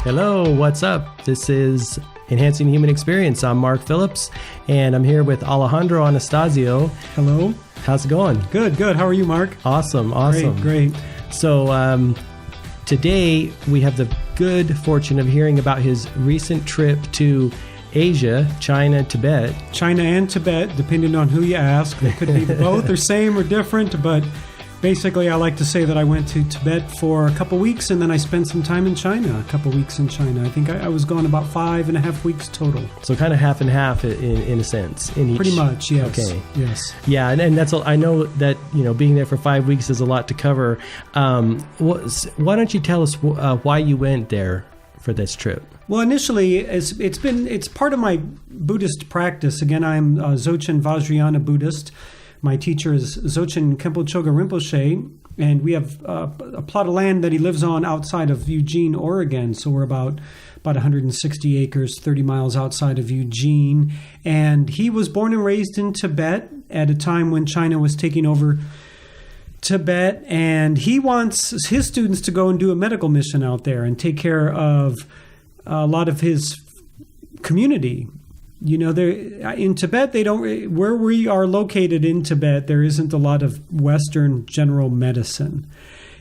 Hello, what's up? This is Enhancing Human Experience. I'm Mark Phillips, and I'm here with AlejAndro Anastasio. Hello. How's it going? Good. How are you, Mark? Awesome. Great. So today we have the good fortune of hearing about his recent trip to Asia, China, Tibet. China and Tibet, depending on who you ask. They could be both or same or different, but basically I like to say that I went to Tibet for a couple weeks and then I spent some time in China, a couple weeks in China. I think I was gone about 5.5 weeks total. So kind of half and half in a sense. In each. Pretty much, yes. Okay. Yes. Yeah, and that's I know that being there for 5 weeks is a lot to cover. Why don't you tell us why you went there for this trip? Well, initially, it's part of my Buddhist practice. Again, I'm a Dzogchen Vajrayana Buddhist. My teacher is Dzogchen Khenpo Choga Rinpoche, and we have a plot of land that he lives on outside of Eugene, Oregon. So we're about 160 acres, 30 miles outside of Eugene. And he was born and raised in Tibet at a time when China was taking over Tibet, and he wants his students to go and do a medical mission out there and take care of a lot of his community. In Tibet, where we are located in Tibet, there isn't a lot of Western general medicine.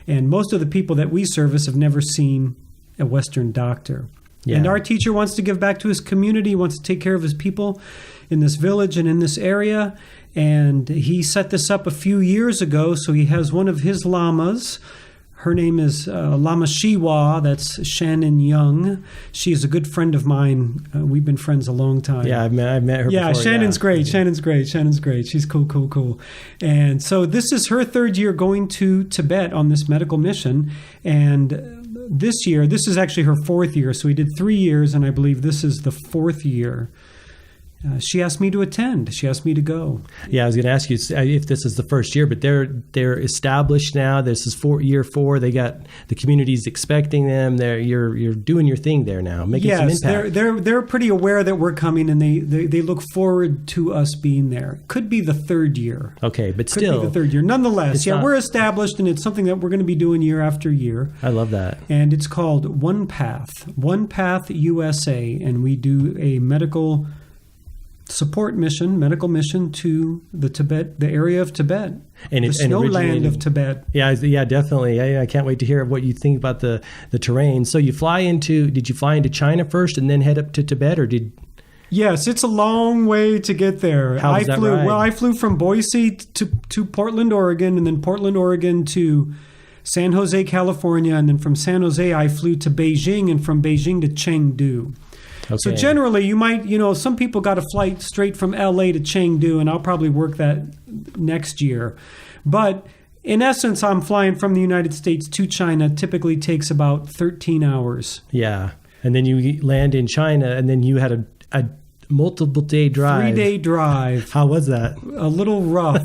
And most of the people that we service have never seen a Western doctor. Yeah. And our teacher wants to give back to his community, wants to take care of his people in this village and in this area. And he set this up a few years ago. So he has one of his lamas. Her name is Lama Shiwa. That's Shannon Young. She is a good friend of mine. We've been friends a long time. Yeah, I've met her before. Yeah, Shannon's great. Shannon's great. She's cool. And so this is her third year going to Tibet on this medical mission. And this year, this is actually her fourth year. So we did 3 years, and I believe this is the fourth year. She asked me to attend. She asked me to go. Yeah, I was going to ask you if this is the first year, but they're established now. This is year 4. They got the community's expecting them. You're doing your thing there now, making some impact. They're pretty aware that we're coming, and they look forward to us being there. Could be the third year. Okay, but Could be the third year. Nonetheless, we're established, and it's something that we're going to be doing year after year. I love that. And it's called One Path USA, and we do a medical mission to the area of Tibet, the snowland of Tibet. Yeah, definitely. I can't wait to hear what you think about the terrain. So did you fly into China first and then head up to Tibet, or did? Yes, it's a long way to get there. How was that ride? Well, I flew from Boise to Portland, Oregon, and then Portland, Oregon to San Jose, California, and then from San Jose I flew to Beijing, and from Beijing to Chengdu. Okay. So generally, you might, some people got a flight straight from LA to Chengdu, and I'll probably work that next year. But in essence, I'm flying from the United States to China. Typically takes about 13 hours. Yeah. And then you land in China, and then you had a multiple day drive. 3-day drive. How was that? A little rough.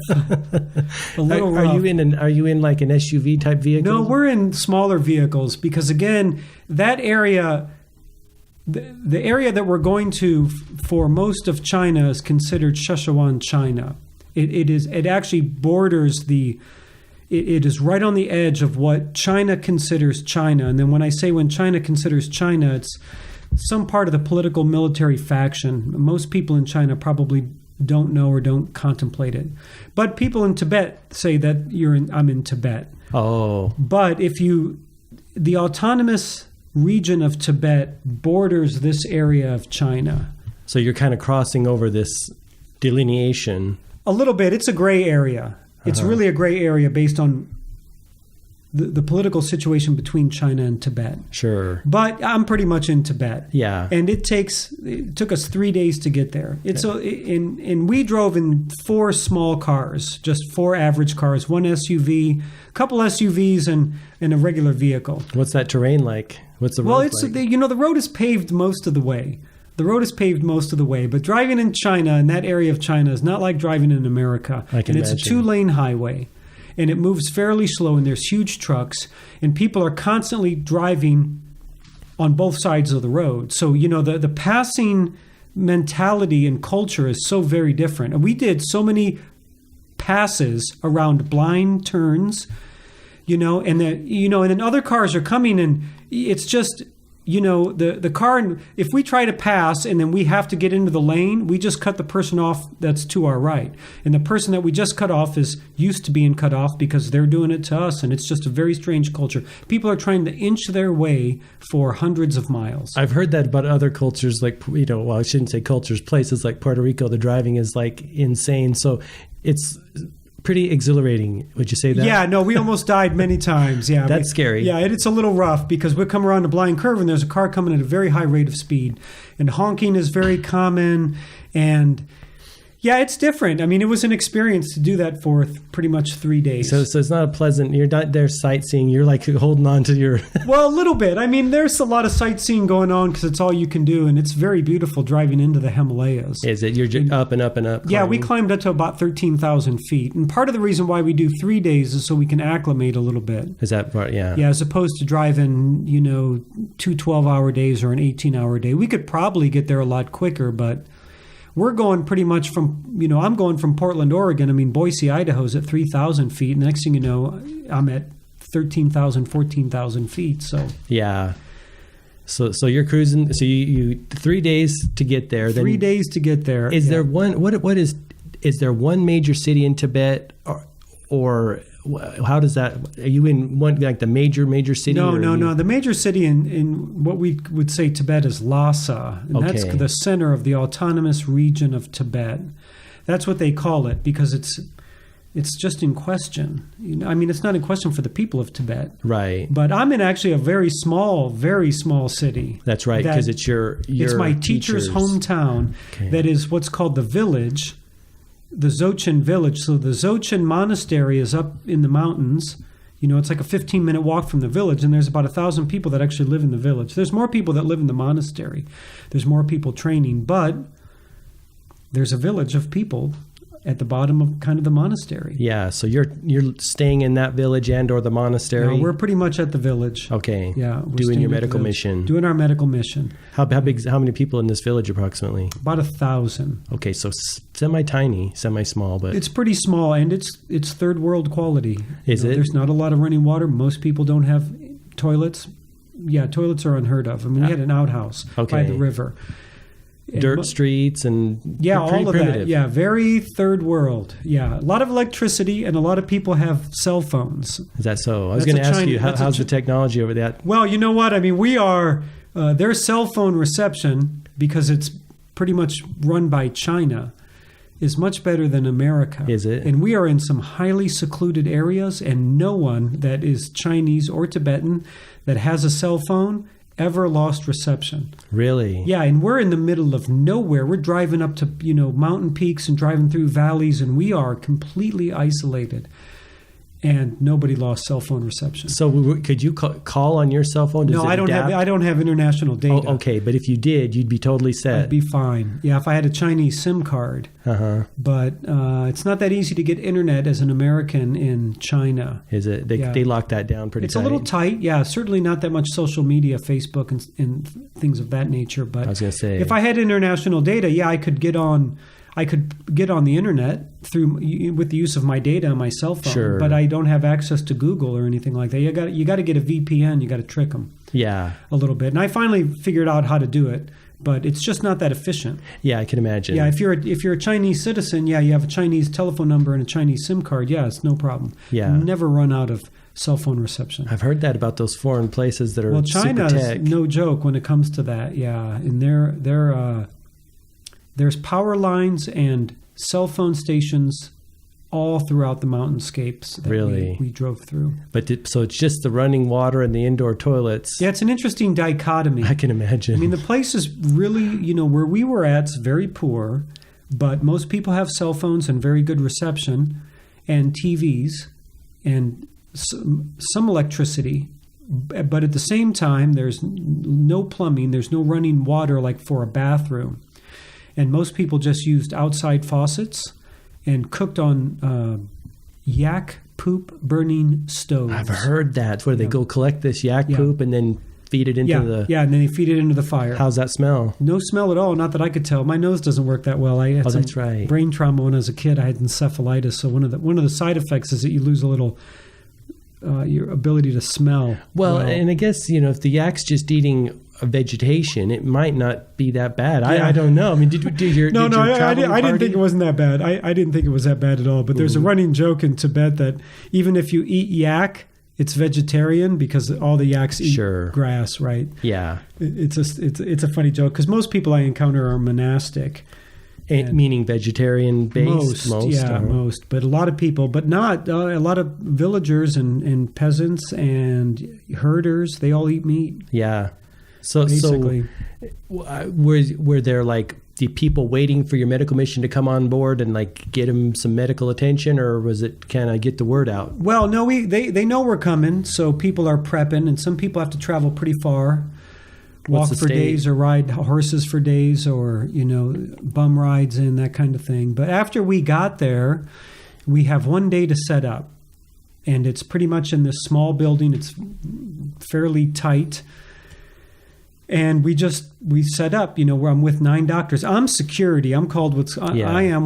Are you in like an SUV type vehicle? No, we're in smaller vehicles because, again, that area... The area that we're going to for most of China is considered Szechuan China. It actually borders it is right on the edge of what China considers China. And then when China considers China, it's some part of the political military faction. Most people in China probably don't know or don't contemplate it. But people in Tibet say that I'm in Tibet. Oh. But the autonomous region of Tibet borders this area of China. So you're kind of crossing over this delineation. A little bit. It's a gray area. It's really a gray area based on the political situation between China and Tibet. Sure. But I'm pretty much in Tibet. Yeah. And it took us 3 days to get there. And we drove in 4 small cars, just 4 average cars, 1 SUV, a couple SUVs, and a regular vehicle. What's that terrain like? What's the road like? The road is paved most of the way. But driving in China, in that area of China, is not like driving in America. I can imagine. It's a 2-lane highway. And it moves fairly slow, and there's huge trucks, and people are constantly driving on both sides of the road. So, the passing mentality and culture is so very different. And we did so many passes around blind turns, and then other cars are coming, and it's just, the car, if we try to pass and then we have to get into the lane, we just cut the person off that's to our right. And the person that we just cut off is used to being cut off because they're doing it to us. And it's just a very strange culture. People are trying to inch their way for hundreds of miles. I've heard that about other cultures, like, well, I shouldn't say cultures, places like Puerto Rico, the driving is like insane. So it's pretty exhilarating. Would you say that? Yeah, no, we almost died many times. Yeah, That's scary. Yeah, it's a little rough because we come around a blind curve and there's a car coming at a very high rate of speed. And honking is very common. And yeah, it's different. I mean, it was an experience to do that for pretty much 3 days. So it's not a pleasant, you're not there sightseeing. You're like holding on to your... Well, a little bit. I mean, there's a lot of sightseeing going on because it's all you can do. And it's very beautiful driving into the Himalayas. Is it? You're just up and up and up? Yeah, we climbed up to about 13,000 feet. And part of the reason why we do 3 days is so we can acclimate a little bit. Is that part? Yeah. Yeah, as opposed to driving, 2 12-hour days or an 18-hour day. We could probably get there a lot quicker, but... We're going pretty much from, I'm going from Portland, Oregon. I mean, Boise, Idaho's at 3,000 feet. And the next thing you know, I'm at 13,000, 14,000 feet. So yeah. So you're cruising. So you 3 days to get there. 3 days to get there. Is there one? Is there one major city in Tibet, or how does that? Are you in one like the major city? No. The major city in what we would say Tibet is Lhasa, and that's the center of the autonomous region of Tibet. That's what they call it because it's just in question. I mean, it's not in question for the people of Tibet, right? But I'm in actually a very small city. That's right, because it's it's my teacher's hometown. Okay. That is what's called the village. The Dzogchen village. So the Dzogchen monastery is up in the mountains. It's like a 15-minute walk from the village, and there's about 1,000 people that actually live in the village. There's more people that live in the monastery. There's more people training, but there's a village of people at the bottom of kind of the monastery. Yeah, so you're staying in that village and or the monastery? No, we're pretty much at the village. Okay. Yeah. Doing your medical mission. Doing our medical mission. How many people in this village approximately? About 1,000. Okay, so semi-tiny, semi-small, but... It's pretty small, and it's third world quality. Is it? There's not a lot of running water. Most people don't have toilets. Yeah, toilets are unheard of. I mean, we had an outhouse by the river. Dirt streets and all of primitive. that. Yeah, very third world. Yeah, a lot of electricity and a lot of people have cell phones. Is that so? I was going to ask you, how's the technology over that? Well, you know what? I mean, we are, their cell phone reception, because it's pretty much run by China, is much better than America. Is it? And we are in some highly secluded areas, and no one that is Chinese or Tibetan that has a cell phone ever lost reception. Really? Yeah, and we're in the middle of nowhere. We're driving up to, mountain peaks and driving through valleys, and we are completely isolated. And nobody lost cell phone reception. So could you call on your cell phone? No, I don't have international data. Oh, okay, but if you did, you'd be totally set. I'd be fine. Yeah, if I had a Chinese SIM card. Uh-huh. But it's not that easy to get internet as an American in China. Is it? They lock that down pretty tight. It's a little tight. Yeah, certainly not that much social media, Facebook and things of that nature. But I was going to say, if I had international data, I could get on the internet with the use of my data on my cell phone. Sure. But I don't have access to Google or anything like that. You got to get a VPN. You got to trick them. Yeah. A little bit. And I finally figured out how to do it, but it's just not that efficient. Yeah, I can imagine. Yeah, if you're a Chinese citizen, you have a Chinese telephone number and a Chinese SIM card. Yeah, it's no problem. Yeah. Never run out of cell phone reception. I've heard that about those foreign places that are China super tech. is no joke when it comes to that. Yeah, and there's power lines and cell phone stations all throughout the mountainscapes that we drove through. So it's just the running water and the indoor toilets. Yeah, it's an interesting dichotomy. I can imagine. I mean, the place is really, where we were at's very poor, but most people have cell phones and very good reception and TVs and some electricity. But at the same time, there's no plumbing. There's no running water like for a bathroom. And most people just used outside faucets and cooked on yak poop burning stoves. I've heard that. Where they go collect this yak poop and then feed it into the... Yeah, and then they feed it into the fire. How's that smell? No smell at all. Not that I could tell. My nose doesn't work that well. I had that's right. brain trauma when I was a kid. I had encephalitis. So one of the side effects is that you lose a little... your ability to smell. Well, and I guess, if the yak's just eating vegetation, it might not be that bad. I don't know. I mean, did your I didn't think it wasn't that bad. I didn't think it was that bad at all. But there's a running joke in Tibet that even if you eat yak, it's vegetarian because all the yaks eat grass, right? Yeah. It's a funny joke because most people I encounter are monastic. Meaning vegetarian based? Most. But a lot of people, but not a lot of villagers and peasants and herders, they all eat meat. Yeah. So basically. Were there like the people waiting for your medical mission to come on board and like get them some medical attention, or was it kind of get the word out? Well, no, they know we're coming, so people are prepping, and some people have to travel pretty far, walk for days or ride horses for days, or bum rides and that kind of thing. But after we got there, we have one day to set up, and it's pretty much in this small building. It's fairly tight. And we set up, where I'm with 9 doctors. I'm security. I am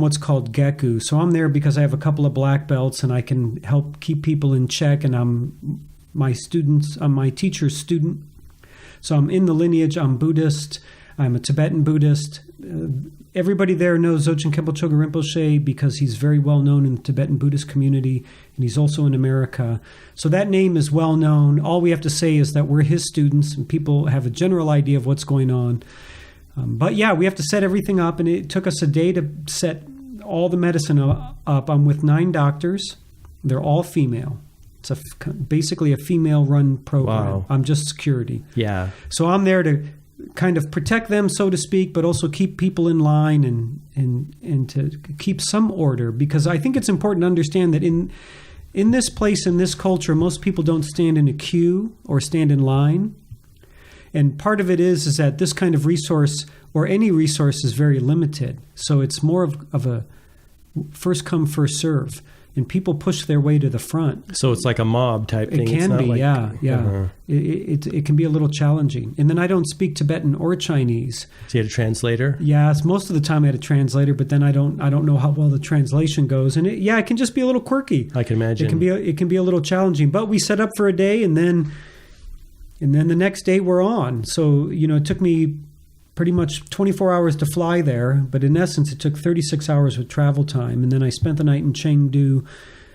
what's called Geku. So I'm there because I have a couple of black belts and I can help keep people in check. And I'm my teacher's student. So I'm in the lineage. I'm Buddhist. I'm a Tibetan Buddhist. Everybody there knows Dzogchen Khenpo Choga Rinpoche because he's very well known in the Tibetan Buddhist community, and he's also in America. So that name is well known. All we have to say is that we're his students, and people have a general idea of what's going on. But yeah, we have to set everything up, and it took us a day to set all the medicine up. I'm with 9 doctors. They're all female. It's basically a female-run program. Wow. I'm just security. Yeah. So I'm there to kind of protect them, so to speak, but also keep people in line and to keep some order, because I think it's important to understand that in this place, in this culture, most people don't stand in a queue or stand in line. And part of it is that this kind of resource or any resource is very limited. So it's more of a first come, first serve. And people push their way to the front. So it's like a mob type thing. It can be, yeah. Uh-huh. It can be a little challenging. And then I don't speak Tibetan or Chinese. So you had a translator? Yes, most of the time I had a translator, but then I don't know how well the translation goes. And it can just be a little quirky. I can imagine. It can be a little challenging. But we set up for a day, and then the next day we're on. So it took me pretty much 24 hours to fly there, but in essence, it took 36 hours with travel time. And then I spent the night in Chengdu,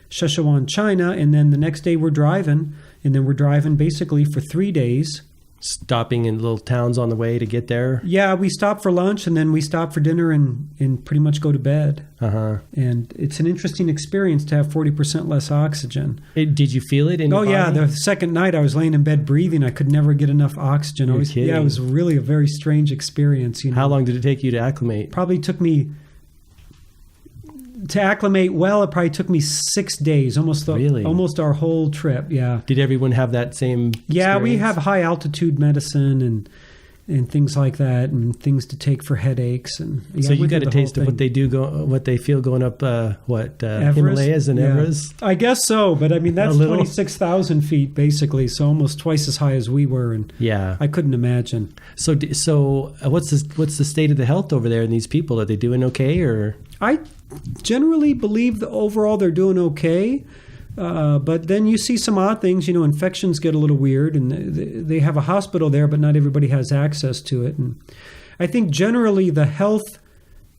Sichuan, China, and then the next day we're driving, and then we're driving basically for 3 days. Stopping in little towns on the way to get there? Yeah, we stop for lunch, and then we stop for dinner and pretty much go to bed. Uh-huh. And it's an interesting experience to have 40% less oxygen. Did you feel it in your body? Yeah, the second night I was laying in bed breathing. I could never get enough oxygen. You're kidding. Yeah, it was really a very strange experience. How long did it take you to acclimate? Probably took me... To acclimate well, it probably took me 6 days, almost our whole trip. Yeah. Did everyone have that same experience? Yeah, we have high altitude medicine and things like that, and things to take for headaches. And so you got a taste of what they do, what they feel going up, Himalayas and Everest. I guess so, but I mean that's 26,000 feet basically, so almost twice as high as we were, and I couldn't imagine. So what's the state of the health over there in these people? Are they doing okay, or? I generally believe that overall they're doing okay, but then you see some odd things. Infections get a little weird, and they have a hospital there, but not everybody has access to it. And I think generally the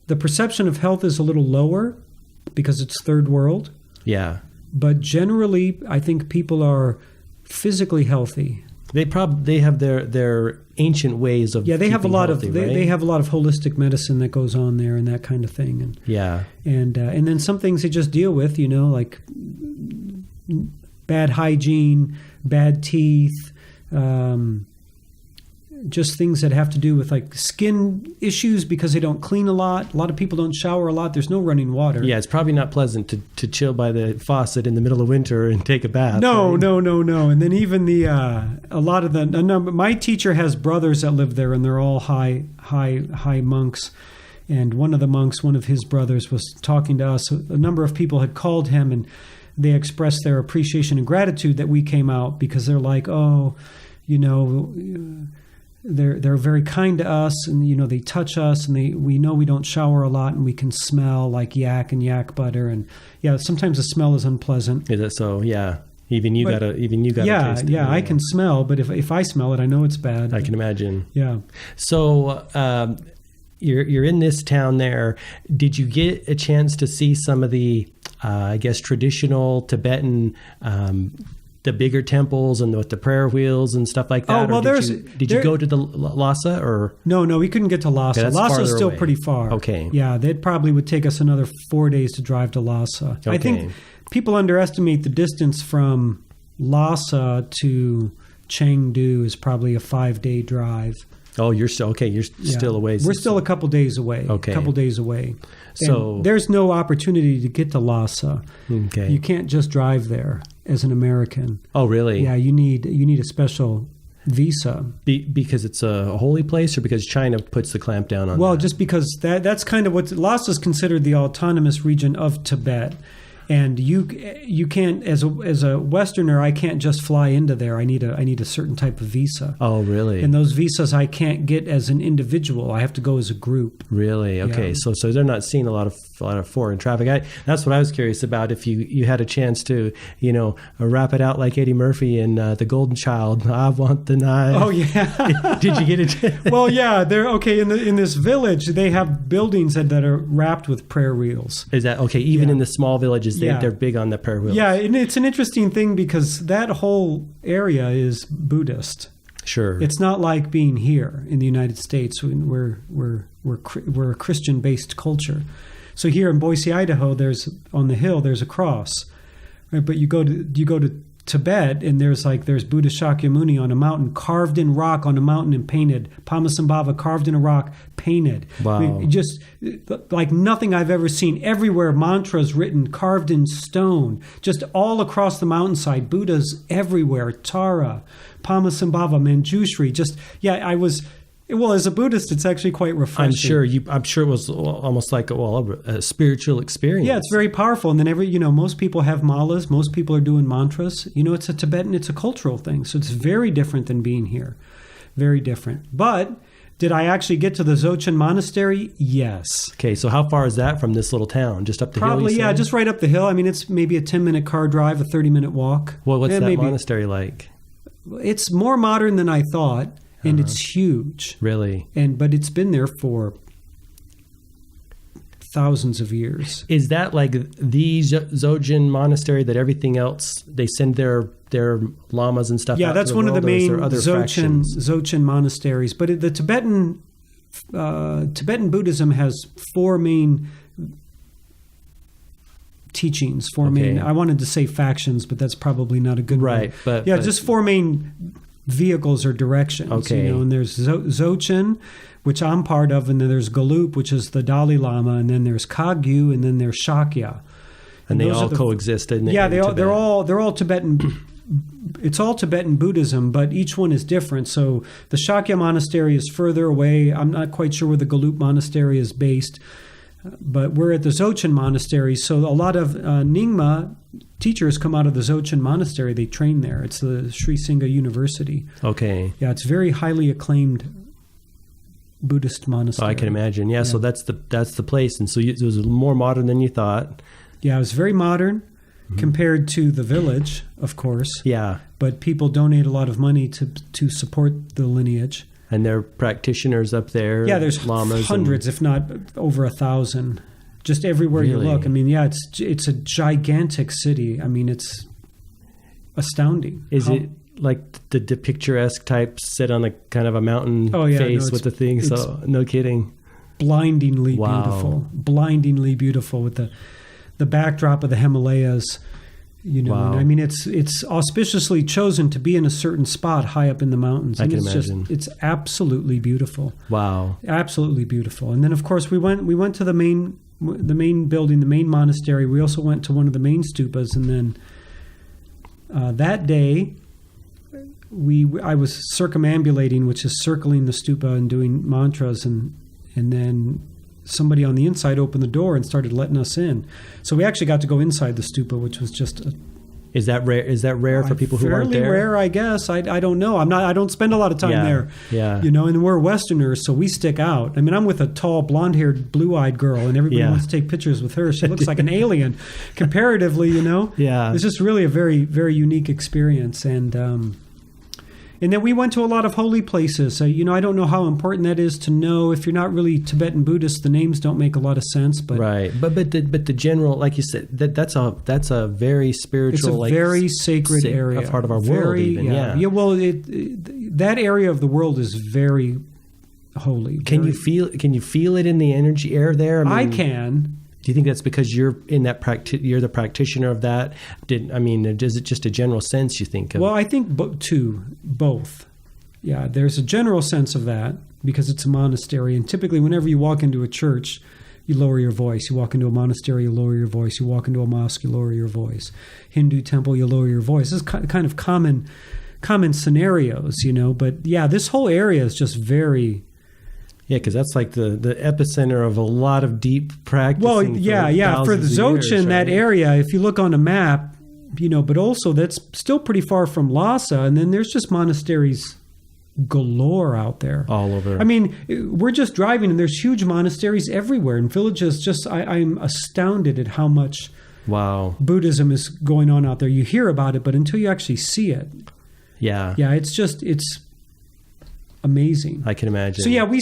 perception of health is a little lower because it's third world. Yeah. But generally, I think people are physically healthy. They have their ancient ways of they have a lot healthy, of right? they have a lot of holistic medicine that goes on there and that kind of thing, and then some things they just deal with, like bad hygiene, bad teeth, just things that have to do with like skin issues because they don't clean a lot. A lot of people don't shower a lot. There's no running water. Yeah, it's probably not pleasant to chill by the faucet in the middle of winter and take a bath. No. And then even my teacher has brothers that live there, and they're all high monks. And one of his brothers was talking to us. A number of people had called him, and they expressed their appreciation and gratitude that we came out, because they're like, they're very kind to us, and they touch us, and we know we don't shower a lot, and we can smell like yak and yak butter, and sometimes the smell is unpleasant. Is it so? Yeah. Even you got to taste it. Yeah, I can smell, but if I smell it, I know it's bad. I can imagine. Yeah. So you're in this town there. Did you get a chance to see some of the, I guess, traditional Tibetan, the bigger temples and with the prayer wheels and stuff like that? Oh, well, did you go to the Lhasa or? No, we couldn't get to Lhasa. Okay, Lhasa is still away. pretty far. Okay. Yeah, that probably would take us another 4 days to drive to Lhasa. Okay. I think people underestimate the distance from Lhasa to Chengdu is probably a 5-day drive. Oh, you're still okay. You're still away. We're still a couple days away. Okay. A couple days away. So and there's no opportunity to get to Lhasa. Okay. You can't just drive there as an American. Oh, really? Yeah, you need a special visa. Because it's a holy place, or because China puts the clamp down on? Well, that? just because that's kind of what Lhasa is considered the autonomous region of Tibet. And you can't, as a Westerner, I can't just fly into there. I need a certain type of visa. Oh, really? And those visas I can't get as an individual. I have to go as a group. Really? Okay. Yeah. So they're not seeing a lot of foreign traffic. That's what I was curious about. If you had a chance to, wrap it out like Eddie Murphy in The Golden Child. I want the knife. Oh yeah. Did you get it? Well, yeah. They're okay in this village. They have buildings that are wrapped with prayer wheels. Is that okay? Even in the small villages. They're big on the prayer wheels. Yeah, and it's an interesting thing because that whole area is Buddhist. Sure. It's not like being here in the United States. We're a Christian-based culture. So here in Boise, Idaho, on the hill there's a cross, right? But you go to Tibet and there's Buddha Shakyamuni on a mountain, carved in rock on a mountain and painted. Padmasambhava carved in a rock, painted. Wow. I mean, just like nothing I've ever seen. Everywhere, mantras written, carved in stone, just all across the mountainside. Buddhas everywhere. Tara, Padmasambhava, Manjushri. Well, as a Buddhist, it's actually quite refreshing. I'm sure it was almost like a spiritual experience. Yeah, it's very powerful. And then most people have malas. Most people are doing mantras. It's a Tibetan, it's a cultural thing. So it's very different than being here. Very different. But did I actually get to the Dzogchen Monastery? Yes. Okay, so how far is that from this little town? Just up the hill? Probably, yeah, just right up the hill. I mean, it's maybe a 10-minute car drive, a 30-minute walk. Well, what's that monastery like? It's more modern than I thought. And it's huge. Really? But it's been there for thousands of years. Is that like the Dzogchen monastery that everything else, they send their lamas and stuff out? Yeah, that's one of the main Dzogchen monasteries. But the Tibetan Buddhism has 4 main teachings, 4 main, I wanted to say factions, but that's probably not a good right, word. But just 4 main vehicles or directions. Okay. And there's Dzogchen, which I'm part of, and then there's Gelug, which is the Dalai Lama, and then there's Kagyu, and then there's Shakya. And they all coexist in they're all Tibetan. It's all Tibetan Buddhism, but each one is different. So the Shakya monastery is further away. I'm not quite sure where the Gelug monastery is based, but we're at the Dzogchen monastery. So a lot of Nyingma teachers come out of the Dzogchen monastery. They train there. It's the Sri Singha University. Okay. Yeah, it's very highly acclaimed Buddhist monastery. Oh, I can imagine. Yeah, so that's the place. And so it was more modern than you thought. Yeah, it was very modern compared to the village, of course. Yeah. But people donate a lot of money to support the lineage. And there are practitioners up there. Yeah, there's lamas hundreds, if not over 1,000. Just everywhere you look. I mean, yeah, it's a gigantic city. I mean, it's astounding. Is it like the picturesque type sit on a kind of a mountain face with the thing? So no kidding. Blindingly beautiful. Blindingly beautiful with the backdrop of the Himalayas. Wow. I mean, it's auspiciously chosen to be in a certain spot high up in the mountains. I can imagine. It's absolutely beautiful. Wow. Absolutely beautiful. And then, of course, we went to the main building, the main monastery. We also went to one of the main stupas, and then that day I was circumambulating, which is circling the stupa and doing mantras, and then somebody on the inside opened the door and started letting us in. So we actually got to go inside the stupa, which was just Is that rare? Is that rare for people who aren't there? Fairly rare, I guess. I don't know. I don't spend a lot of time there. Yeah. And we're Westerners, so we stick out. I mean, I'm with a tall, blonde-haired, blue-eyed girl, and everybody wants to take pictures with her. She looks like an alien, comparatively. Yeah. It's just really a very, very unique experience, and then we went to a lot of holy places. I don't know how important that is to know. If you're not really Tibetan Buddhist, the names don't make a lot of sense. But right, but the general, like you said, that's a very spiritual, it's a very sacred area, a part of our world. Even yeah. Well, that area of the world is very holy. Can you feel it in the energy air there? I can. Do you think that's because you're in that you're the practitioner of that? Is it just a general sense you think of? Well, I think both. Yeah, there's a general sense of that because it's a monastery, and typically whenever you walk into a church, you lower your voice. You walk into a monastery, you lower your voice. You walk into a mosque, you lower your voice. Hindu temple, you lower your voice. This is kind of common scenarios, But yeah, this whole area is just very. Yeah, because that's like the epicenter of a lot of deep practice. Well, yeah. For the Dzogchen, that area, if you look on a map, but also that's still pretty far from Lhasa, and then there's just monasteries galore out there. All over. I mean, we're just driving, and there's huge monasteries everywhere, and villages. I'm astounded at how much Buddhism is going on out there. You hear about it, but until you actually see it. Yeah. Yeah, it's amazing. I can imagine. So yeah, we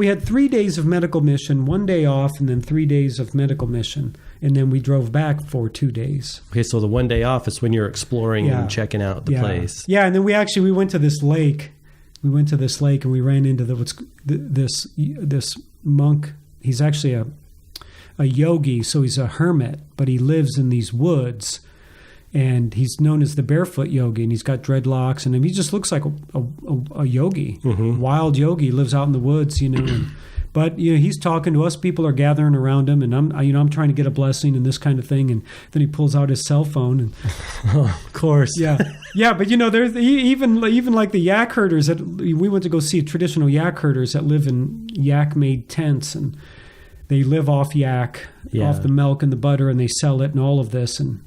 had 3 days of medical mission, 1 day off, and then 3 days of medical mission, and then we drove back for 2 days. Okay, so the 1 day off is when you're exploring and checking out the place. Yeah, and then we went to this lake. We went to this lake and we ran into this monk. He's actually a yogi, so he's a hermit, but he lives in these woods. And he's known as the barefoot yogi, and he's got dreadlocks, and he just looks like a yogi, wild yogi, lives out in the woods, But he's talking to us. People are gathering around him, and I'm trying to get a blessing and this kind of thing. And then he pulls out his cell phone, and of course, yeah. But there's even like the yak herders that we went to go see traditional yak herders that live in yak-made tents, and they live off yak, off the milk and the butter, and they sell it and all of this, and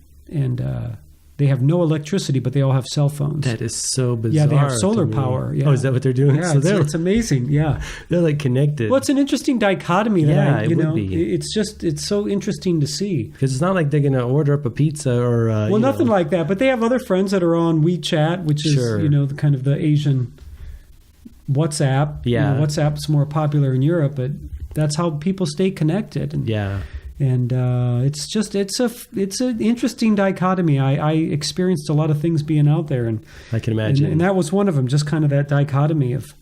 they have no electricity, but they all have cell phones. That is so bizarre. Yeah, they have solar power. Yeah. Oh, is that what they're doing? Yeah, so it's amazing. Yeah, they're like connected. Well, it's an interesting dichotomy that it would be. It's so interesting to see. Because it's not like they're going to order up a pizza or nothing like that. But they have other friends that are on WeChat, which is the kind of the Asian WhatsApp. Yeah, WhatsApp's more popular in Europe, but that's how people stay connected. And it's an interesting dichotomy. I experienced a lot of things being out there, and I can imagine. And that was one of them. Just kind of that dichotomy of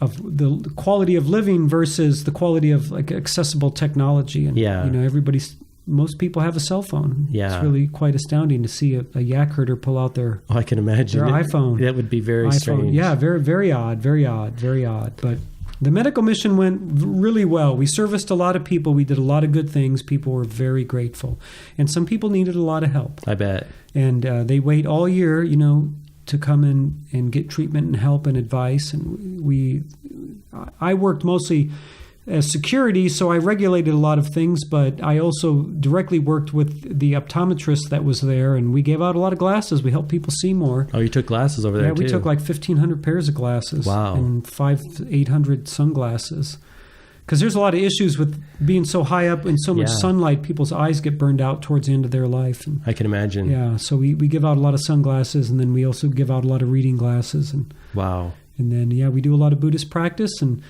the quality of living versus the quality of like accessible technology. And most people have a cell phone. Yeah, it's really quite astounding to see a yak herder pull out their. Oh, I can imagine their iPhone. That would be very strange. Yeah, very very odd, very odd, very odd, but. The medical mission went really well. We serviced a lot of people. We did a lot of good things. People were very grateful. And some people needed a lot of help. I bet. And they wait all year, to come in and get treatment and help and advice. And I worked mostly as security, so I regulated a lot of things, but I also directly worked with the optometrist that was there, and we gave out a lot of glasses. We helped people see more. Oh, you took glasses over there, too? Yeah, we took like 1,500 pairs of glasses. Wow. And 800 sunglasses. Because there's a lot of issues with being so high up in so much sunlight, people's eyes get burned out towards the end of their life. And, I can imagine. Yeah, so we give out a lot of sunglasses, and then we also give out a lot of reading glasses. Wow. And then, we do a lot of Buddhist practice, and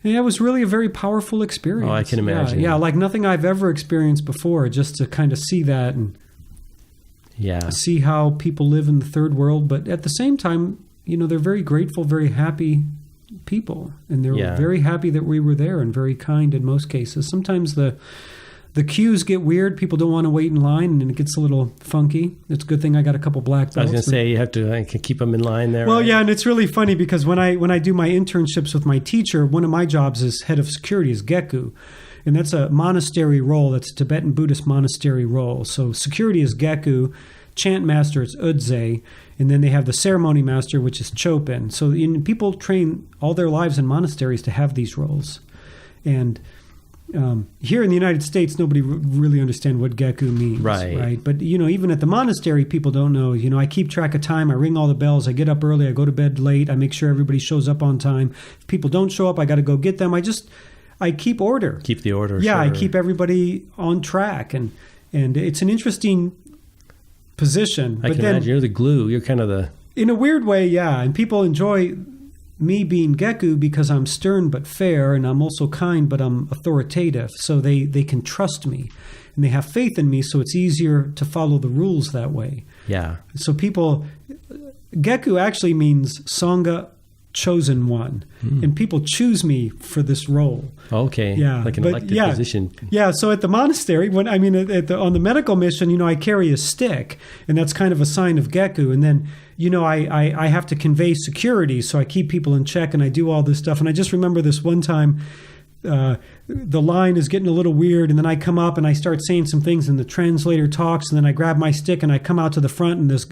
it was really a very powerful experience. Oh, I can imagine. Yeah, like nothing I've ever experienced before, just to kind of see that and see how people live in the third world. But at the same time, they're very grateful, very happy people. And they're very happy that we were there and very kind in most cases. Sometimes the queues get weird. People don't want to wait in line, and it gets a little funky. It's a good thing I got a couple black belts. I was going to say, you have to keep them in line there. Well, right? yeah, and it's really funny because when I do my internships with my teacher, one of my jobs as head of security is Gekku. And that's a monastery role. That's a Tibetan Buddhist monastery role. So security is Gekku, chant master is ETHE, and then they have the ceremony master, which is Chopin. So people train all their lives in monasteries to have these roles. And here in the United States, nobody really understands what Gekku means. Right. But, even at the monastery, people don't know. I keep track of time. I ring all the bells. I get up early. I go to bed late. I make sure everybody shows up on time. If people don't show up, I got to go get them. I keep order. Keep the order. Yeah, sure. I keep everybody on track. And it's an interesting position. I can imagine. You're the glue. You're kind of the... In a weird way, yeah. And people enjoy me being Gekku because I'm stern but fair, and I'm also kind but I'm authoritative. So they can trust me, and they have faith in me, so it's easier to follow the rules that way. Yeah. So Gekku actually means Sangha chosen one, and people choose me for this role. Okay. Yeah. Like an elected position. Yeah. So at the monastery, on the medical mission, I carry a stick, and that's kind of a sign of Gekku. And then, I have to convey security, so I keep people in check, and I do all this stuff. And I just remember this one time, the line is getting a little weird, and then I come up and I start saying some things, and the translator talks, and then I grab my stick and I come out to the front, and this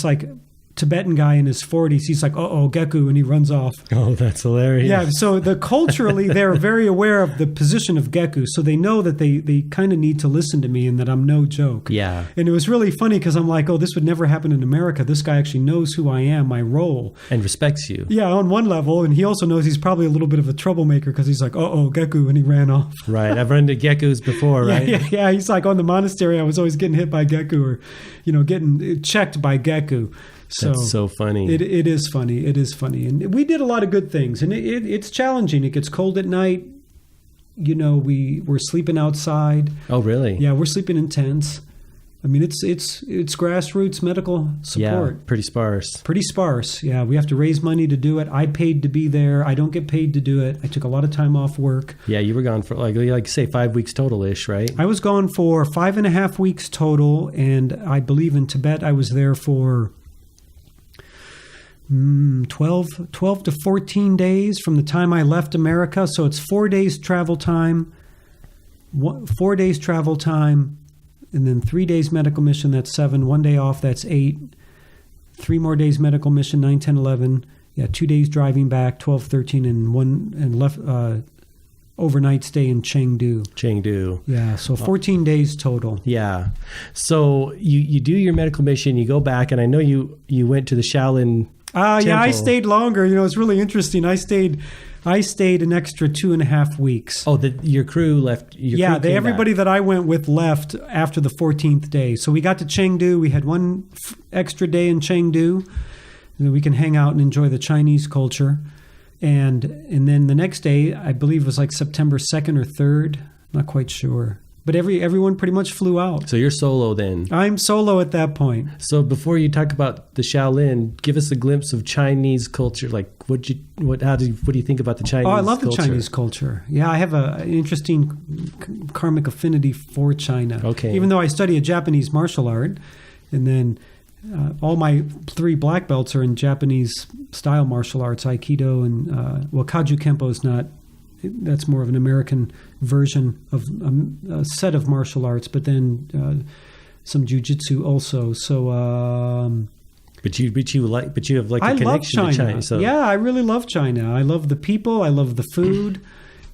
like Tibetan guy in his 40s, he's like, uh-oh, Gekku, and he runs off. Oh, that's hilarious. Yeah, so culturally, they're very aware of the position of Gekku, so they know that they kind of need to listen to me and that I'm no joke. Yeah. And it was really funny because I'm like, oh, this would never happen in America. This guy actually knows who I am, my role. And respects you. Yeah, on one level, and he also knows he's probably a little bit of a troublemaker because he's like, uh-oh, Gekku, and he ran off. Right, I've run into Gekkus before, right? Yeah, he's like, on the monastery, I was always getting hit by Gekku or, getting checked by Gekku. That's so funny. It is funny. It is funny. And we did a lot of good things. And it's challenging. It gets cold at night. We're sleeping outside. Oh, really? Yeah, we're sleeping in tents. I mean, it's grassroots medical support. Yeah, pretty sparse. Pretty sparse. Yeah, we have to raise money to do it. I paid to be there. I don't get paid to do it. I took a lot of time off work. Yeah, you were gone for like say 5 weeks total-ish, right? I was gone for 5.5 weeks total. And I believe in Tibet, I was there for 12 to 14 days from the time I left America. So it's 4 days travel time, 4 days travel time, and then 3 days medical mission, that's 7. 1 day off, that's 8. 3 more days medical mission, 9, 10, 11. Yeah, 2 days driving back, 12, 13, and left overnight stay in Chengdu. Yeah, so 14 days total. Yeah. So you do your medical mission, you go back, and I know you went to the Shaolin Temple. Yeah, I stayed longer. It's really interesting. I stayed an extra 2.5 weeks. Oh, your crew left. Everybody that I went with left after the 14th day. So we got to Chengdu. We had one extra day in Chengdu. And we can hang out and enjoy the Chinese culture. And then the next day, I believe it was like September 2nd or 3rd. Not quite sure. But everyone pretty much flew out. So you're solo then? I'm solo at that point. So before you talk about the Shaolin, give us a glimpse of Chinese culture. Like, what do you think about the Chinese culture? Oh, I love the Chinese culture. Yeah, I have an interesting karmic affinity for China. Okay. Even though I study a Japanese martial art, and then all my 3 black belts are in Japanese style martial arts, Aikido and Kaju Kempo is not. That's more of an American version of a set of martial arts, but then some jiu-jitsu also. So, but you have like a connection to China. So. Yeah, I really love China. I love the people. I love the food.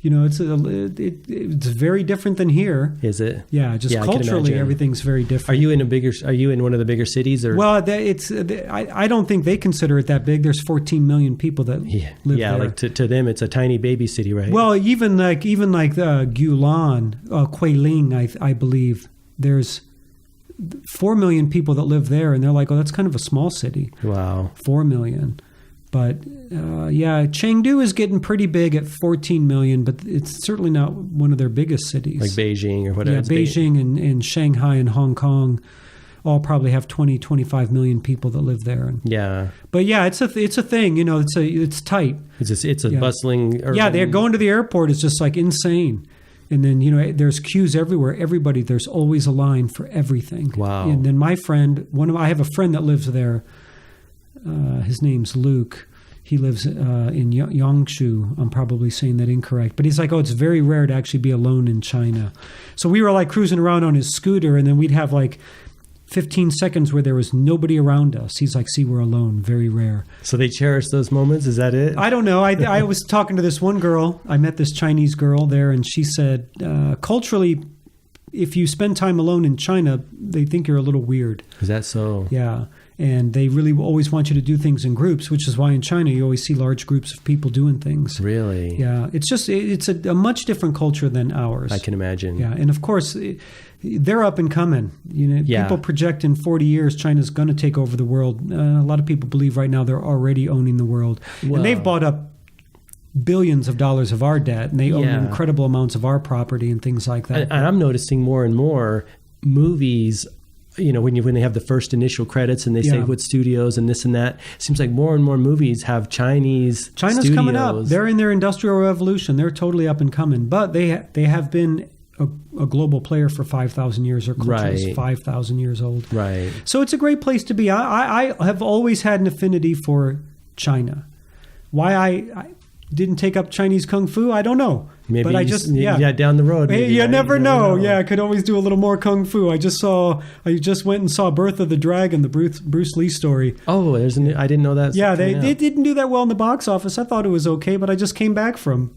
It's very different than here. Is it? Yeah, culturally, everything's very different. Are you in one of the bigger cities? Or? Well, I don't think they consider it that big. There's 14 million people that live there. Yeah, like to them, it's a tiny baby city, right? Well, even like Gulan, Guilin, I believe there's 4 million people that live there, and they're like, oh, that's kind of a small city. Wow, 4 million. But Chengdu is getting pretty big at 14 million, but it's certainly not one of their biggest cities. Like Beijing or whatever. Yeah, Beijing and Shanghai and Hong Kong all probably have 20, 25 million people that live there. Yeah. But yeah, it's a thing. It's tight. It's a bustling. Yeah, they're going to the airport is just like insane. And then, there's queues everywhere. There's always a line for everything. Wow. And then my friend, I have a friend that lives there. His name's Luke. He lives in Yangshu. I'm probably saying that incorrect. But he's like, oh, it's very rare to actually be alone in China. So we were like cruising around on his scooter, and then we'd have like 15 seconds where there was nobody around us. He's like, see, we're alone. Very rare. So they cherish those moments? Is that it? I don't know. I was talking to this one girl. I met this Chinese girl there, and she said, culturally, if you spend time alone in China, they think you're a little weird. Is that so? Yeah. And they really always want you to do things in groups, which is why in China you always see large groups of people doing things. Really? Yeah. It's a much different culture than ours. I can imagine. Yeah. And of course, they're up and coming. People project in 40 years China's going to take over the world. A lot of people believe right now they're already owning the world. Well, and they've bought up billions of dollars of our debt, and they own incredible amounts of our property and things like that. And I'm noticing more and more movies, when they have the first initial credits and they say what studios and this and that, it seems like more and more movies have China's studios. Coming up. They're in their industrial revolution. They're totally up and coming. But they have been a global player for 5,000 years. Their culture is 5,000 years old. Right. So it's a great place to be. I have always had an affinity for China. Why I didn't take up Chinese Kung Fu, I don't know. Maybe but I just down the road. Maybe, you never know. Yeah, I could always do a little more Kung Fu. I just went and saw Birth of the Dragon, the Bruce Lee story. Oh, I didn't know that. Yeah, they didn't do that well in the box office. I thought it was okay, but I just came back from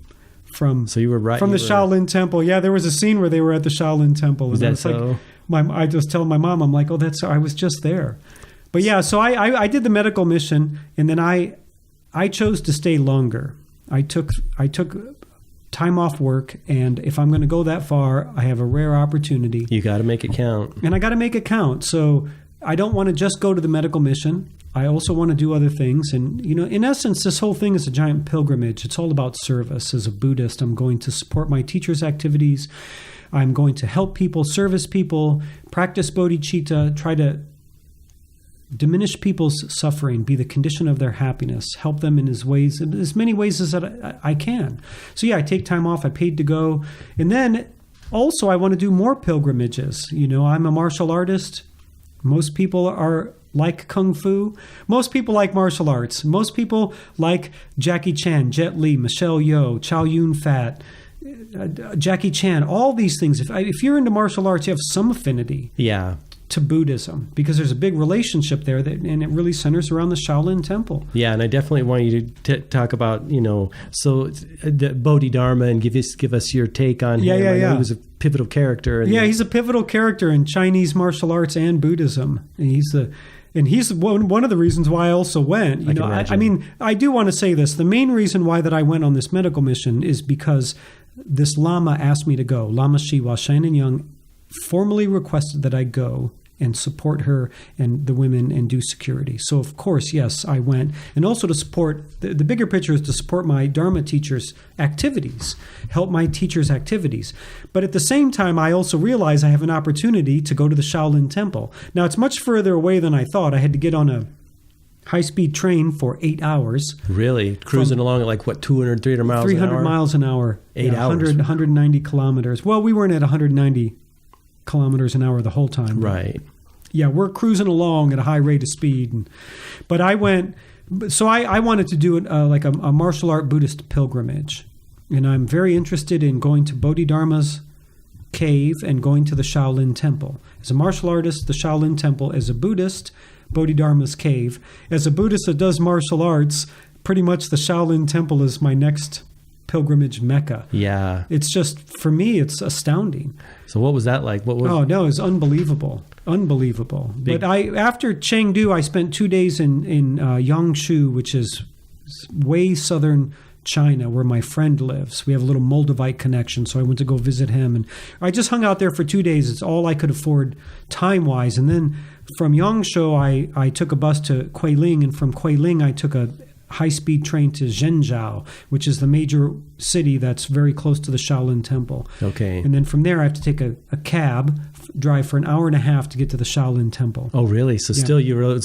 So you were right from the Shaolin Temple. Yeah, there was a scene where they were at the Shaolin Temple. Is that so? I just tell my mom, I'm like, oh, I was just there. But yeah, so I did the medical mission, and then I chose to stay longer. I took time off work, and if I'm going to go that far, I have a rare opportunity. You got to make it count. And I got to make it count. So I don't want to just go to the medical mission. I also want to do other things. And, in essence, this whole thing is a giant pilgrimage. It's all about service. As a Buddhist, I'm going to support my teacher's activities. I'm going to help people, service people, practice bodhicitta, try to diminish people's suffering, be the condition of their happiness, help them in as many ways as that I can. So yeah, I take time off. I paid to go. And then also I want to do more pilgrimages. I'm a martial artist. Most people are like Kung Fu. Most people like martial arts. Most people like Jackie Chan, Jet Li, Michelle Yeoh, Chow Yun-Fat, Jackie Chan, all these things. If you're into martial arts, you have some affinity. Yeah. To Buddhism, because there's a big relationship there, and it really centers around the Shaolin Temple. Yeah, and I definitely want you to talk about, so the Bodhidharma, and give us your take on him. I know he was a pivotal character. He's a pivotal character in Chinese martial arts and Buddhism. And he's one of the reasons why I also went. I do want to say this. The main reason why that I went on this medical mission is because this Lama asked me to go. Lama Shiwa Shan and Young formally requested that I go and support her and the women and do security. So, of course, yes, I went. And also to support, the bigger picture is to support my Dharma teachers' activities, help my teachers' activities. But at the same time, I also realize I have an opportunity to go to the Shaolin Temple. Now, it's much further away than I thought. I had to get on a high-speed train for 8 hours. Really? Cruising along at 200, 300 miles an hour? 300 miles an hour. 8 hours. 190 kilometers. Well, we weren't at 190 kilometers an hour the whole time. Right. Yeah, we're cruising along at a high rate of speed. But I went, so I wanted to do a martial art Buddhist pilgrimage. And I'm very interested in going to Bodhidharma's cave and going to the Shaolin Temple. As a martial artist, the Shaolin Temple. As a Buddhist, Bodhidharma's cave. As a Buddhist that does martial arts, pretty much the Shaolin Temple is my next pilgrimage mecca. Yeah. It's just, for me, it's astounding. So what was that like? It was unbelievable. Unbelievable. But after Chengdu, I spent 2 days in Yangshu, which is way southern China, where my friend lives. We have a little Moldavite connection, so I went to go visit him. And I just hung out there for 2 days. It's all I could afford time-wise. And then from Yangshu, I took a bus to Guilin, and from Guilin, I took a high-speed train to Zhengzhou, which is the major city that's very close to the Shaolin Temple. Okay. And then from there, I have to take a cab, drive for an hour and a half to get to the Shaolin Temple. Oh, really? So it's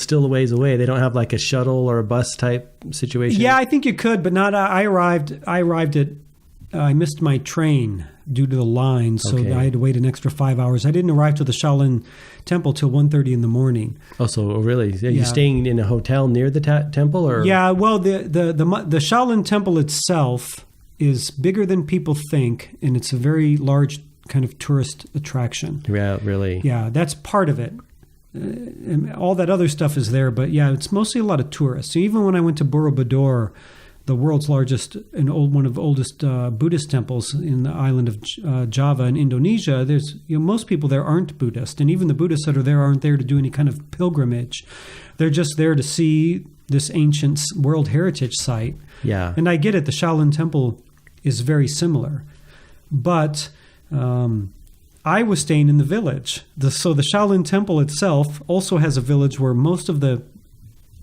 still a ways away. They don't have like a shuttle or a bus type situation? Yeah, I think you could, but not. I missed my train due to the line, so I had to wait an extra 5 hours. I didn't arrive to the Shaolin Temple till 1:30 in the morning. Oh, so really? Are you staying in a hotel near the temple, or? Yeah, well, the Shaolin Temple itself is bigger than people think, and it's a very large kind of tourist attraction. Yeah, really? Yeah, that's part of it. all that other stuff is there, but yeah, it's mostly a lot of tourists. So even when I went to Borobudur, the world's largest and one of the oldest Buddhist temples in the island of Java in Indonesia, there's most people there aren't Buddhist, and even the Buddhists that are there aren't there to do any kind of pilgrimage. They're just there to see this ancient World Heritage site. Yeah, and I get it. The Shaolin Temple is very similar, but I was staying in the village. So the Shaolin Temple itself also has a village where most of the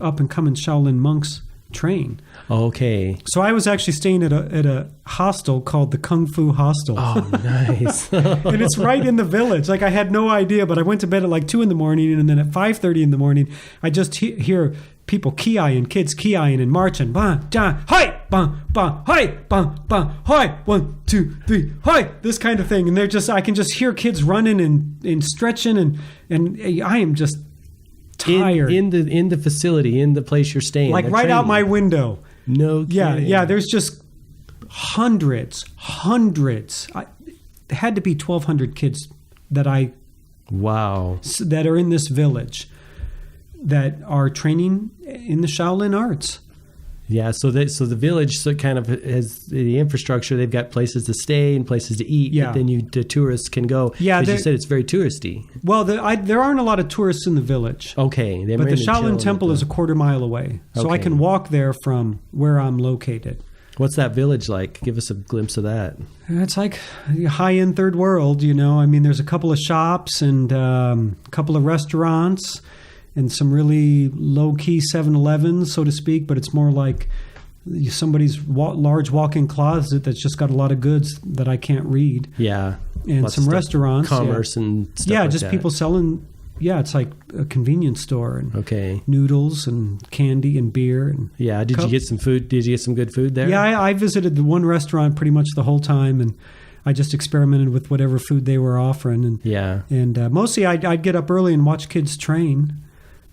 up-and-coming Shaolin monks train. Okay. So I was actually staying at a hostel called the Kung Fu Hostel. Oh, nice. And it's right in the village. Like, I had no idea, but I went to bed at like 2 a.m, and then at 5:30 in the morning, I just hear people kiaing, kids kiaing and marching. Ba, ja, hi, ba, ba, hi, ba, ba, hi, 1, 2, 3, hi, this kind of thing. And I can just hear kids running and stretching, and I am just tired. In the facility, in the place you're staying. Like right out my window. No kidding. Yeah, there's just hundreds. There had to be 1,200 kids that are in this village that are training in the Shaolin arts. Yeah, so the village kind of has the infrastructure. They've got places to stay and places to eat. Yeah. But then the tourists can go. Yeah, because you said it's very touristy. Well, there aren't a lot of tourists in the village. Okay, but the Shaolin Temple is a quarter mile away, so I can walk there from where I'm located. What's that village like? Give us a glimpse of that. It's like high-end third world, I mean, there's a couple of shops and a couple of restaurants and some really low-key 7-Elevens, so to speak, but it's more like somebody's large walk-in closet that's just got a lot of goods that I can't read. Yeah. And some restaurants. Commerce and stuff like just that. People selling, it's like a convenience store. And noodles and candy and beer. And did you get some food? Did you get some good food there? Yeah, I visited the one restaurant pretty much the whole time, and I just experimented with whatever food they were offering. And mostly I'd get up early and watch kids train.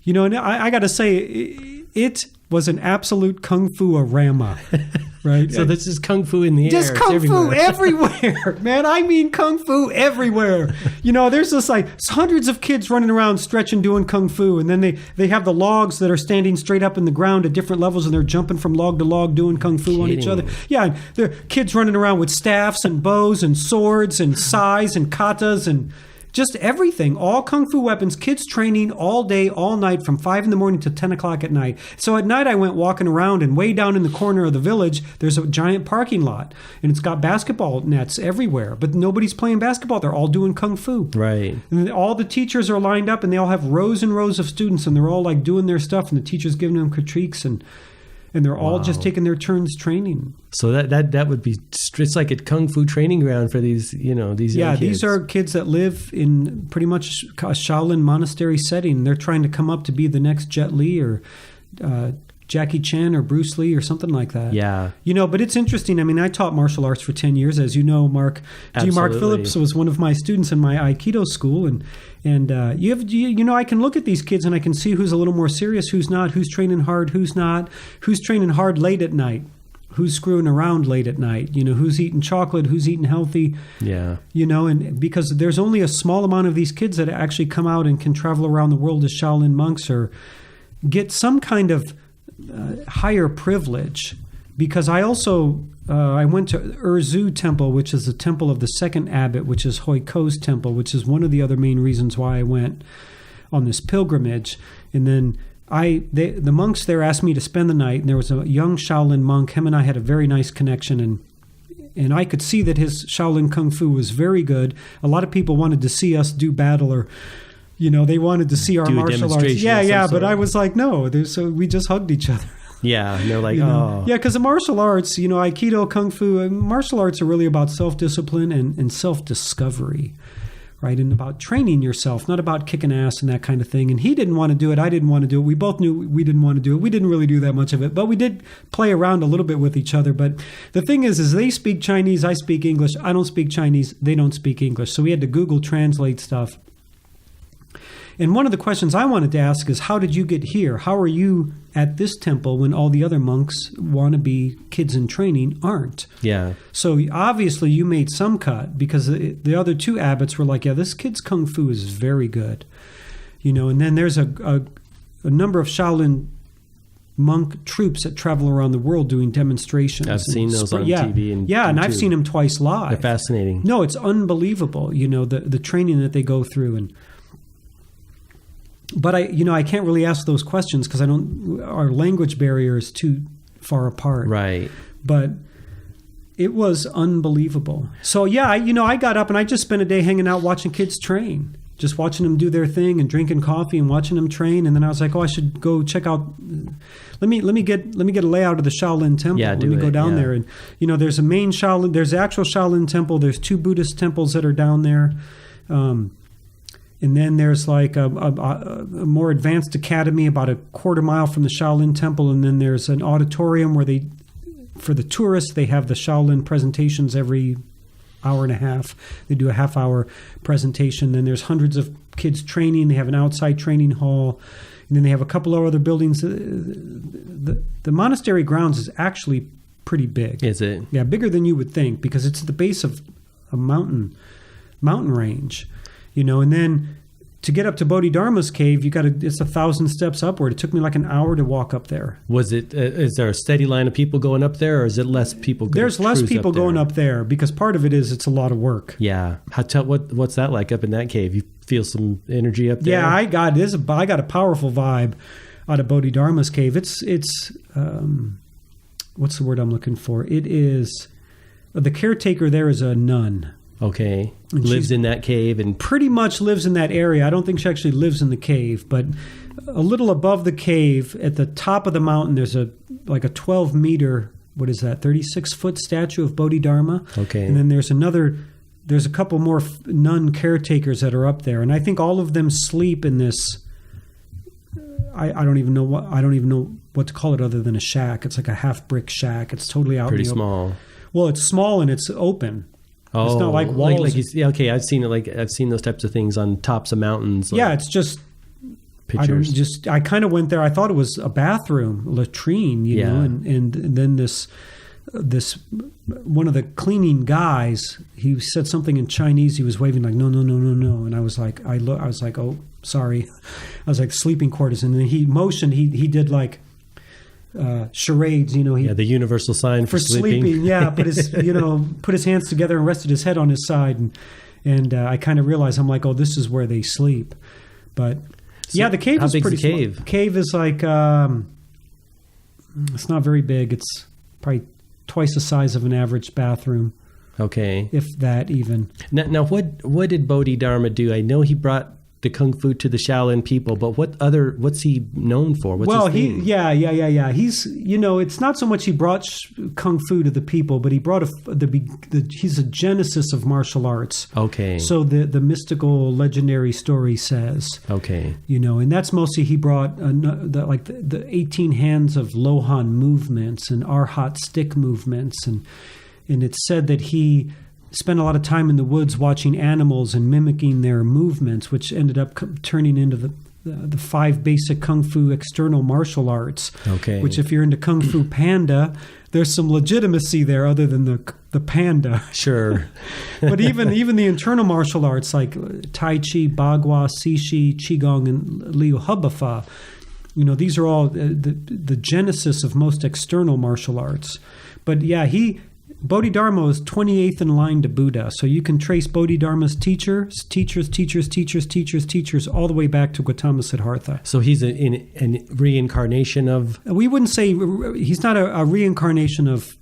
And I got to say, it was an absolute kung fu-arama, right? So this is kung fu in the air. Just kung fu everywhere, man. I mean kung fu everywhere. There's just like hundreds of kids running around stretching, doing kung fu. And then they have the logs that are standing straight up in the ground at different levels, and they're jumping from log to log doing kung fu on each other. Yeah, and there are kids running around with staffs and bows and swords and sais and katas and just everything, all kung fu weapons, kids training all day, all night from 5 a.m. to 10 o'clock at night. So at night I went walking around, and way down in the corner of the village, there's a giant parking lot, and it's got basketball nets everywhere, but nobody's playing basketball. They're all doing kung fu. Right. And all the teachers are lined up, and they all have rows and rows of students, and they're all like doing their stuff, and the teacher's giving them critiques, and they're all just taking their turns training. So that would be, it's like a kung fu training ground for these young kids. Yeah, these are kids that live in pretty much a Shaolin monastery setting. They're trying to come up to be the next Jet Li or Jackie Chan or Bruce Lee or something like that. Yeah. But it's interesting. I mean, I taught martial arts for 10 years. As you know, Mark. Absolutely. Mark Phillips was one of my students in my Aikido school. And I can look at these kids and I can see who's a little more serious, who's not, who's training hard, who's not, who's training hard late at night, who's screwing around late at night, who's eating chocolate, who's eating healthy. Yeah. And because there's only a small amount of these kids that actually come out and can travel around the world as Shaolin monks or get some kind of higher privilege, because I also I went to Erzu Temple, which is the temple of the second abbot, which is Hoi Ko's temple, which is one of the other main reasons why I went on this pilgrimage. And then the monks there asked me to spend the night, and there was a young Shaolin monk. Him and I had a very nice connection, and I could see that his Shaolin Kung Fu was very good. A lot of people wanted to see us do battle, or they wanted to see our martial arts. Yeah, but I was like, no. So we just hugged each other. Yeah, and they're like, oh. Yeah, because the martial arts, Aikido, Kung Fu, martial arts are really about self-discipline and self-discovery, right? And about training yourself, not about kicking ass and that kind of thing. And he didn't want to do it. I didn't want to do it. We both knew we didn't want to do it. We didn't really do that much of it, but we did play around a little bit with each other. But the thing is they speak Chinese, I speak English. I don't speak Chinese, they don't speak English. So we had to Google Translate stuff. And one of the questions I wanted to ask is, how did you get here? How are you at this temple when all the other monks, wannabe kids in training, aren't? Yeah. So obviously you made some cut, because the other two abbots were like, yeah, this kid's kung fu is very good. And then there's a number of Shaolin monk troops that travel around the world doing demonstrations. I've seen those on TV and and I've seen them twice live. They're fascinating. No, it's unbelievable. The training that they go through, but I can't really ask those questions because our language barrier is too far apart. Right. But it was unbelievable. So I got up and I just spent a day hanging out watching kids train. Just watching them do their thing and drinking coffee and watching them train, and then I was like, I should go check out. Let me get a layout of the Shaolin Temple. Yeah, let me go down there, and there's a main Shaolin. There's the actual Shaolin Temple. There's 2 Buddhist temples that are down there, and then there's like a more advanced academy about a quarter mile from the Shaolin Temple, and then there's an auditorium where for the tourists, they have the Shaolin presentations every hour and a half. They do a half-hour presentation. Then there's hundreds of kids training. They have an outside training hall. And then they have a couple of other buildings. The monastery grounds is actually pretty big. Is it? Yeah, bigger than you would think because it's at the base of a mountain range. And then to get up to Bodhidharma's cave, it's 1,000 steps upward. It took me like an hour to walk up there. Was it? Is there a steady line of people going up there, or is it less people? There's less people going up there because part of it is it's a lot of work. Yeah. What's that like up in that cave? You feel some energy up there? Yeah, I got a powerful vibe out of Bodhidharma's cave. It's what's the word I'm looking for? It is the caretaker there is a nun. Okay. Lives in that cave and pretty much lives in that area. I don't think she actually lives in the cave, but a little above the cave at the top of the mountain, there's a 12-meter, 36-foot statue of Bodhidharma. Okay. And then there's a couple more nun caretakers that are up there. And I think all of them sleep in this, I don't even know what to call it other than a shack. It's like a half brick shack. It's totally out. Pretty small. Well, it's small and it's open. Oh, it's not like walls. Okay, I've seen it. I've seen those types of things on tops of mountains. Yeah, it's just pictures. I kind of went there. I thought it was a bathroom, latrine, you know, and then this one of the cleaning guys, he said something in Chinese. He was waving like no, and I was like, oh, sorry. I was like sleeping quarters, and then he motioned. He did like charades, you know. The universal sign for sleeping. Yeah, put his hands together and rested his head on his side, and I kind of realized I'm like, oh, this is where they sleep. But so the cave is pretty small. The cave is like it's not very big. It's probably twice the size of an average bathroom. Okay, if that even. Now what did Bodhidharma do? I know he brought the kung fu to the Shaolin people, but what's he known for? What's his thing? He's, it's not so much he brought kung fu to the people, but he brought he's a genesis of martial arts. Okay. So the mystical legendary story says. Okay. And that's mostly he brought the 18 hands of Lohan movements and Arhat stick movements, and it's said that he spent a lot of time in the woods watching animals and mimicking their movements, which ended up turning into the 5 basic kung fu external martial arts. Okay. Which, if you're into Kung Fu Panda, there's some legitimacy there other than the panda. Sure. But even the internal martial arts like Tai Chi, Bagua, Sishi, Qigong, and Liu Hebafa, these are all the genesis of most external martial arts. But Bodhidharma was 28th in line to Buddha. So you can trace Bodhidharma's teachers, all the way back to Gautama Siddhartha. So he's a reincarnation of... We wouldn't say... He's not a reincarnation of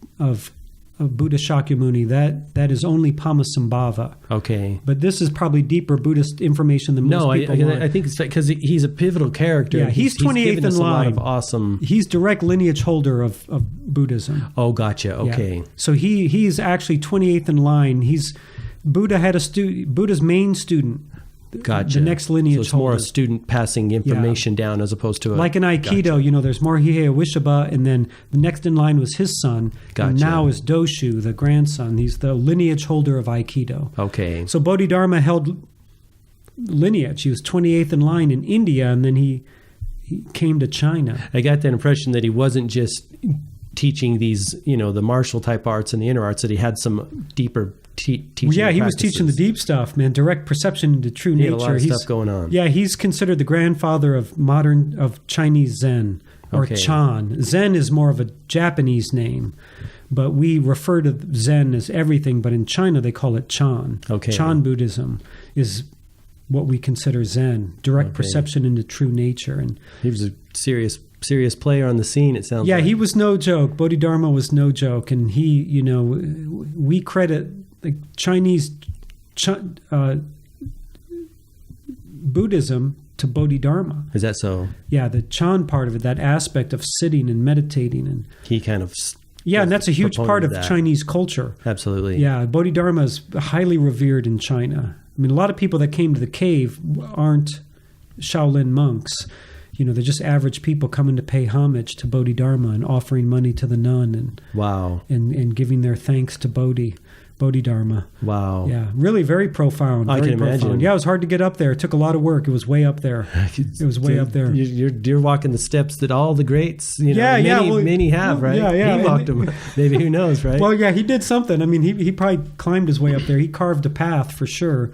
Buddha Shakyamuni. That is only Pamasambhava. Okay. But this is probably deeper Buddhist information than most people want. I think it's because he's a pivotal character. Yeah, he's 28th in line. A lot of awesome... He's direct lineage holder of Buddhism. Oh, gotcha. Okay. Yeah. So he's actually 28th in line. Buddha had Buddha's main student. Gotcha. The next lineage holder. So it's more a student passing information down as opposed to like in Aikido, there's Morihei Ueshiba, and then the next in line was his son. Gotcha. And now is Doshu, the grandson. He's the lineage holder of Aikido. Okay. So Bodhidharma held lineage. He was 28th in line in India, and then he came to China. I got that impression that he wasn't just teaching these, the martial type arts and the inner arts, that he had some deeper teaching. Yeah, he was practices. teaching the deep stuff, man. Direct perception into true He nature. had a lot of stuff going on. Yeah, he's considered the grandfather of Chinese Zen, or Okay. Chan. Zen is more of a Japanese name, but we refer to Zen as everything. But in China, they call it Chan. Okay. Chan Buddhism is what we consider Zen, direct Okay. perception into true nature. And He was a serious player on the scene, it sounds yeah, like. he was no joke. Bodhidharma was no joke, and he, we credit like Chinese Buddhism to Bodhidharma. Is that so? Yeah, the Chan part of it, that aspect of sitting and meditating, and He kind of... yeah, and that's a huge proponent part of of that. Chinese culture. Absolutely. Yeah, Bodhidharma is highly revered in China. I mean, a lot of people that came to the cave aren't Shaolin monks. They're just average people coming to pay homage to Bodhidharma and offering money to the nun Wow. and giving their thanks to Bodhidharma. Wow. Yeah, really very profound. I very can profound. imagine. Yeah, it was hard to get up there. It took a lot of work. It was way up there. It was way up there. You're walking the steps that all the greats, many have, right? Yeah. He walked them. Maybe, who knows, right? Well, yeah, he did something. I mean, he probably climbed his way up there. He carved a path for sure.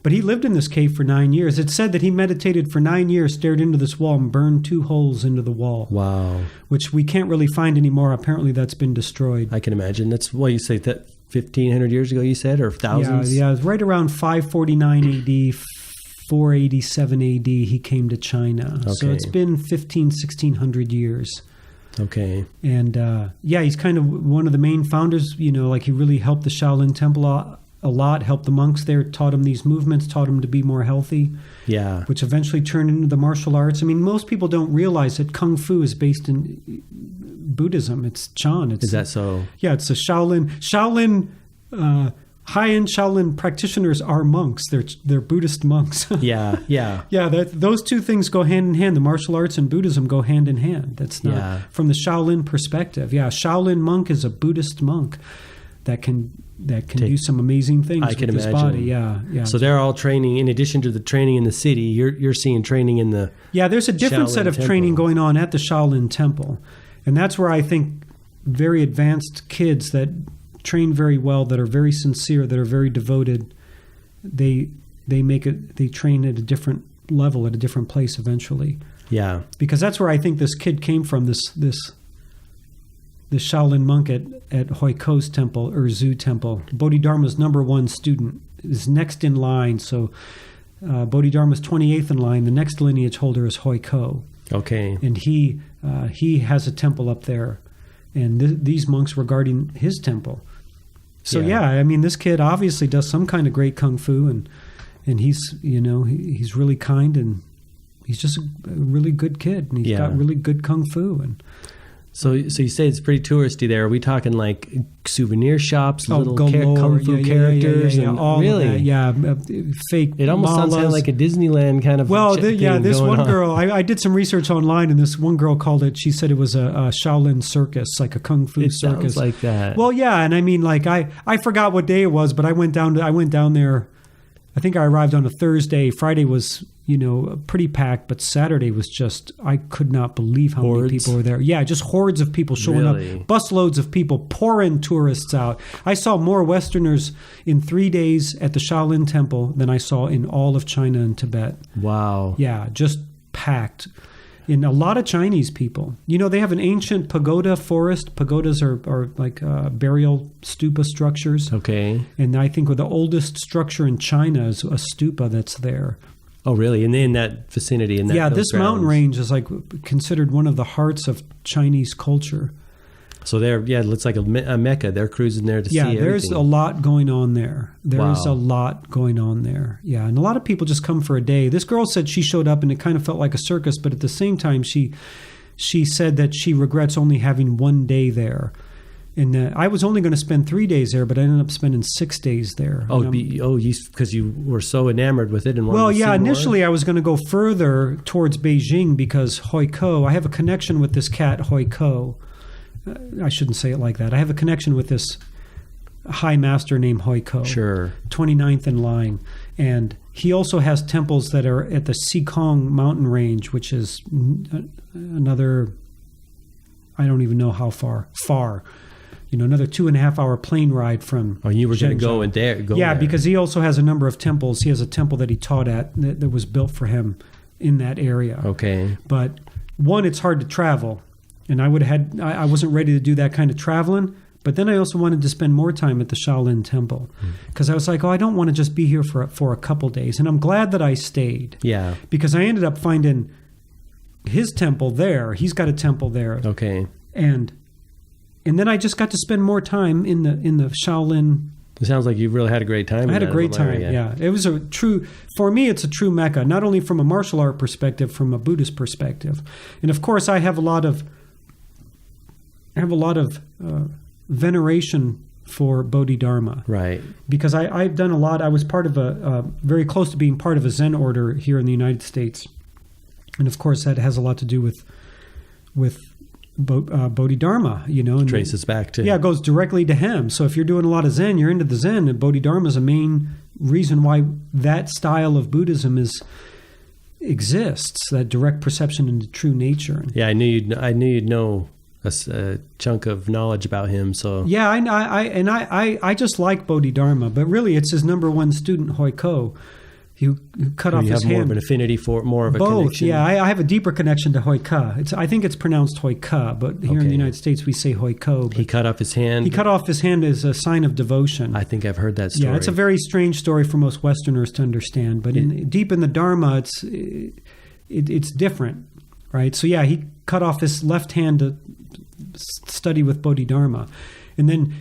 But he lived in this cave for 9 years. It said that he meditated for 9 years, stared into this wall, and burned 2 holes into the wall. Wow. Which we can't really find anymore. Apparently, that's been destroyed. I can imagine. That's what you say, that 1,500 years ago, you said, or thousands? Yeah, it was right around 549 AD, 487 AD, he came to China. So Okay. it's been 1,600 years. Okay. And he's kind of one of the main founders. He really helped the Shaolin Temple a lot, helped the monks there, taught them these movements, taught them to be more healthy, Yeah. which eventually turned into the martial arts. I mean, most people don't realize that Kung Fu is based in Buddhism. It's Chan. Is that so? Yeah, it's a Shaolin, high-end Shaolin practitioners are monks. They're Buddhist monks. Yeah. Yeah, those two things go hand in hand. The martial arts and Buddhism go hand in hand. That's not Yeah. from the Shaolin perspective. Yeah, Shaolin monk is a Buddhist monk that can do some amazing things I can with his imagine. body. Yeah. So they're all training, in addition to the training in the city, you're seeing training in the... Yeah, there's a different Shaolin set of Temple. training going on at the Shaolin Temple. And that's where I think very advanced kids that train very well, that are very sincere, that are very devoted, they train at a different level, at a different place eventually. Yeah. Because that's where I think this kid came from, this Shaolin monk at Huiko's temple, or Zhu temple. Bodhidharma's number 1 student is next in line. So Bodhidharma's 28th in line. The next lineage holder is Huiko. Okay. And he has a temple up there. And these monks were guarding his temple. So Yeah. I mean, this kid obviously does some kind of great kung fu, and he's he's really kind, and he's just a really good kid, and he's got really good kung fu. And So you say it's pretty touristy there. Are we talking like souvenir shops, little galore. kung fu characters? Yeah, And all really? of that. Yeah, fake. It almost sounds kind of like a Disneyland kind of thing this going one on. girl, I did some research online, and this one girl called it, she said it was a Shaolin circus, like a kung fu It circus. sounds like that. Well, yeah, and I mean, like, I forgot what day it was, but I went down there. I think I arrived on a Thursday. Friday was, pretty packed, but Saturday was just, I could not believe how Hordes? many people were there. Yeah, just hordes of people showing Really? up, busloads of people, pouring tourists out. I saw more Westerners in 3 days at the Shaolin Temple than I saw in all of China and Tibet. Wow. Yeah, just packed. And a lot of Chinese people. They have an ancient pagoda forest. Pagodas are like burial stupa structures. Okay. And I think the oldest structure in China is a stupa that's there. Oh, really? And in that vicinity? This mountain range is like considered one of the hearts of Chinese culture. So it looks like a Mecca. They're cruising there to see everything. Yeah, there's a lot going on there. There is Wow. a lot going on there. Yeah, and a lot of people just come for a day. This girl said she showed up and it kind of felt like a circus, but at the same time, she said that she regrets only having 1 day there. And I was only going to spend 3 days there, but I ended up spending 6 days there. Because you were so enamored with it and wanted to see more? Initially I was going to go further towards Beijing because Huiko, I have a connection with this cat, Huiko. I shouldn't say it like that. I have a connection with this high master named Huiko. Sure. 29th in line. And he also has temples that are at the Xikong mountain range, which is another... I don't even know how far, another 2.5 hour plane ride from. Oh, you were going to go Shenzhen. and go Yeah, there. because he also has a number of temples. He has a temple that he taught at that was built for him in that area. Okay. But one, it's hard to travel, and I wasn't ready to do that kind of traveling. But then I also wanted to spend more time at the Shaolin Temple because I was like, I don't want to just be here for a couple days. And I'm glad that I stayed. Yeah. Because I ended up finding his temple there. He's got a temple there. Okay. And then I just got to spend more time in the Shaolin. It sounds like you really had a great time. I had a great time. Yeah. It was for me, it's a true Mecca, not only from a martial art perspective, from a Buddhist perspective. And of course, I have a lot of veneration for Bodhidharma. Right. Because I've done a lot. I was part of very close to being part of a Zen order here in the United States. And of course, that has a lot to do with Bodhidharma, and traces back to. Yeah, it goes directly to him. So if you're doing a lot of Zen, you're into the Zen, and Bodhidharma is a main reason why that style of Buddhism exists, that direct perception into true nature. Yeah, I knew you'd know a chunk of knowledge about him. So yeah, I just like Bodhidharma, but really it's his number one student, Hoi Ko, who cut off his hand. You have more of an affinity for more of a both. Connection. Yeah, I have a deeper connection to Hoi Ka. I think it's pronounced Hoi Ka, but here in the United States we say Hoi Ko. He cut off his hand. He cut off his hand as a sign of devotion. I think I've heard that story. Yeah, it's a very strange story for most Westerners to understand, but deep in the Dharma, it's different, right? So yeah, he cut off his left hand to study with Bodhidharma, and then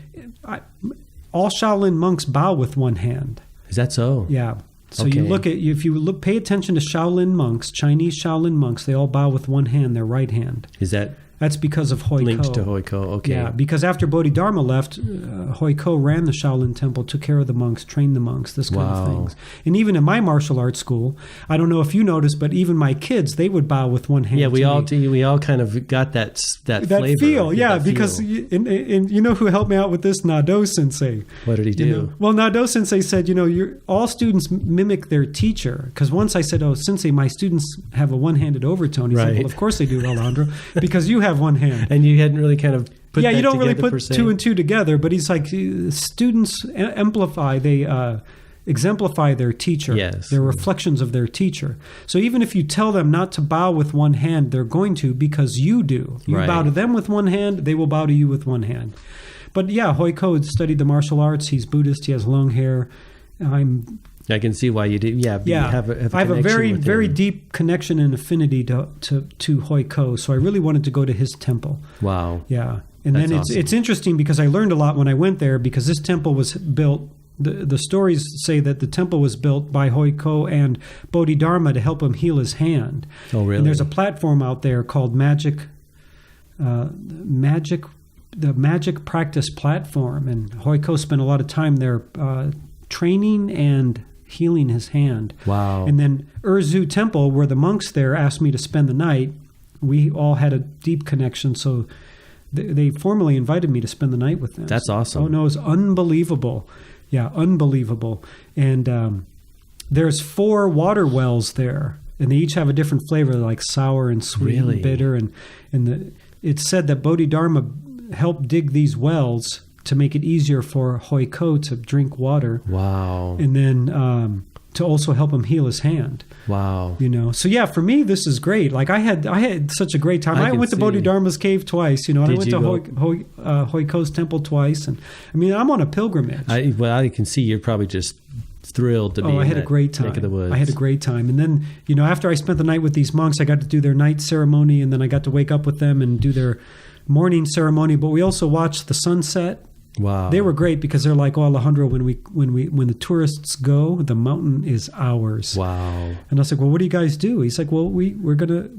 all Shaolin monks bow with one hand. Is that so? Yeah. So pay attention to Shaolin monks, Chinese Shaolin monks, they all bow with one hand, their right hand. That's because of Hoi Ko. Linked to Hoi Ko, okay. Yeah, because after Bodhidharma left, Hoi Ko ran the Shaolin Temple, took care of the monks, trained the monks, this kind of things. And even in my martial arts school, I don't know if you noticed, but even my kids, they would bow with one hand. Yeah, we all kind of got that flavor. Feel, yeah, because and you know who helped me out with this? Nado Sensei. What did he do? Well, Nado Sensei said, all students mimic their teacher. Because once I said, Sensei, my students have a one-handed overtone. He said, well, of course they do, Alejandro, because you have one hand. And you hadn't really kind of put that you don't really together, put two and two together, but he's like, students exemplify their teacher. Yes. They're reflections of their teacher. So even if you tell them not to bow with one hand, they're going to because you do. You bow to them with one hand, they will bow to you with one hand. But yeah, Hoi Ko studied the martial arts. He's Buddhist. He has long hair. I can see why you do. Yeah, yeah. I have a very, very deep connection and affinity to Hoi Ko. So I really wanted to go to his temple. Wow. Yeah, and that's then it's interesting because I learned a lot when I went there because this temple was built. The stories say that the temple was built by Hoi Ko and Bodhidharma to help him heal his hand. Oh, really? And there's a platform out there called the Magic Practice Platform, and Hoi Ko spent a lot of time there training and healing his hand. Wow. And then Urzu Temple, where the monks there asked me to spend the night, we all had a deep connection, so they formally invited me to spend the night with them. That's awesome. Oh, no, it was unbelievable. Yeah, unbelievable. And there's 4 water wells there, and they each have a different flavor, like sour and sweet and bitter. And it's said that Bodhidharma helped dig these wells to make it easier for Hoi Ko to drink water. Wow. And then to also help him heal his hand. Wow. So yeah, for me, this is great. Like I had such a great time. I went to Bodhidharma's cave twice, and I went to Hoi Ko's temple twice. And I mean, I'm on a pilgrimage. I can see you're probably just thrilled to be I had a great time. Neck of the woods. I had a great time. And then, after I spent the night with these monks, I got to do their night ceremony, and then I got to wake up with them and do their morning ceremony. But we also watched the sunset. Wow. They were great because they're like, Alejandro, when the tourists go, the mountain is ours. Wow. And I was like, well, what do you guys do? He's like, well, we're gonna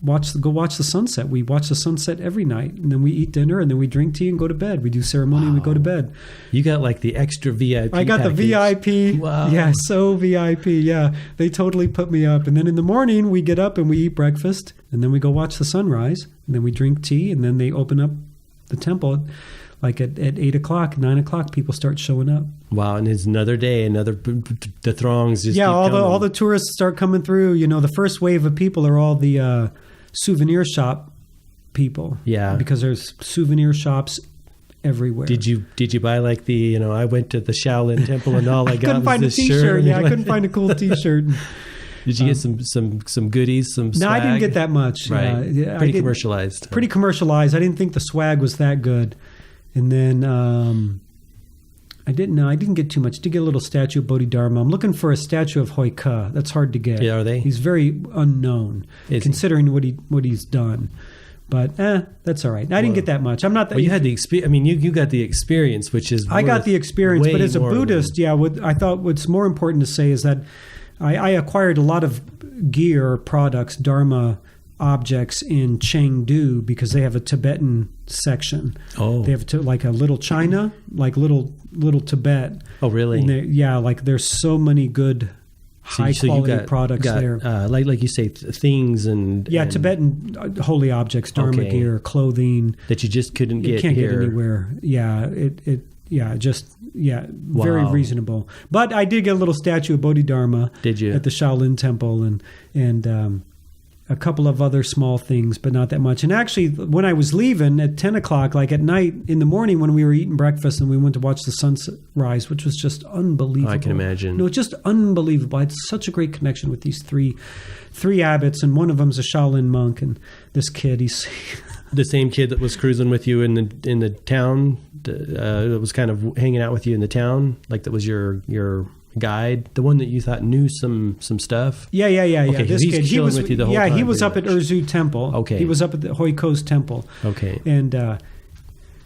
watch the sunset. We watch the sunset every night, and then we eat dinner, and then we drink tea and go to bed. We do ceremony and we go to bed. You got like the extra VIP. I got package. the VIP. Wow. Yeah, so VIP. Yeah, they totally put me up. And then in the morning we get up and we eat breakfast, and then we go watch the sunrise, and then we drink tea, and then they open up the temple. Like at 8 o'clock, 9 o'clock, people start showing up. Wow, and it's another day, the throngs just keep all the tourists start coming through. The first wave of people are all the souvenir shop people. Yeah. Because there's souvenir shops everywhere. Did you buy like the, I went to the Shaolin Temple and all I got couldn't was find a this t-shirt. shirt? Yeah, I couldn't find a cool t-shirt. Did you get some goodies, some swag? No, I didn't get that much. Right. Yeah, Pretty commercialized. Pretty commercialized. I didn't think the swag was that good. And then I didn't get too much. I did get a little statue of Bodhidharma. I'm looking for a statue of Hoi Ka. That's hard to get. Yeah, are they? He's very unknown, considering what he's done. But that's all right. I didn't get that much. I'm not that. Well, you had the experience. I mean, you got the experience, which is. I got the experience, but as a Buddhist, I thought what's more important to say is that I acquired a lot of gear, products, Dharma objects in Chengdu because they have a Tibetan section. Oh, they have like a little China, like little Tibet. Oh, really? And like there's so many good high quality products there. Like you say, things and Tibetan holy objects, Dharma gear, clothing that you just couldn't get. You can't here. get anywhere. Very reasonable. But I did get a little statue of Bodhidharma. Did you? At the Shaolin Temple and a couple of other small things, but not that much. And actually, when I was leaving at 10 o'clock, like at night, in the morning when we were eating breakfast and we went to watch the sunrise, which was just unbelievable. I can imagine. No, just unbelievable. I had such a great connection with these three abbots, and one of them's a Shaolin monk, and this kid, he's... The same kid that was cruising with you in the town, that was kind of hanging out with you in the town, like that was your guide, the one that you thought knew some stuff. Yeah. Okay, this he's kid, chilling with you the whole time. He was up at Urzu Temple. Okay, he was up at the Hoi Ko's temple. Okay, and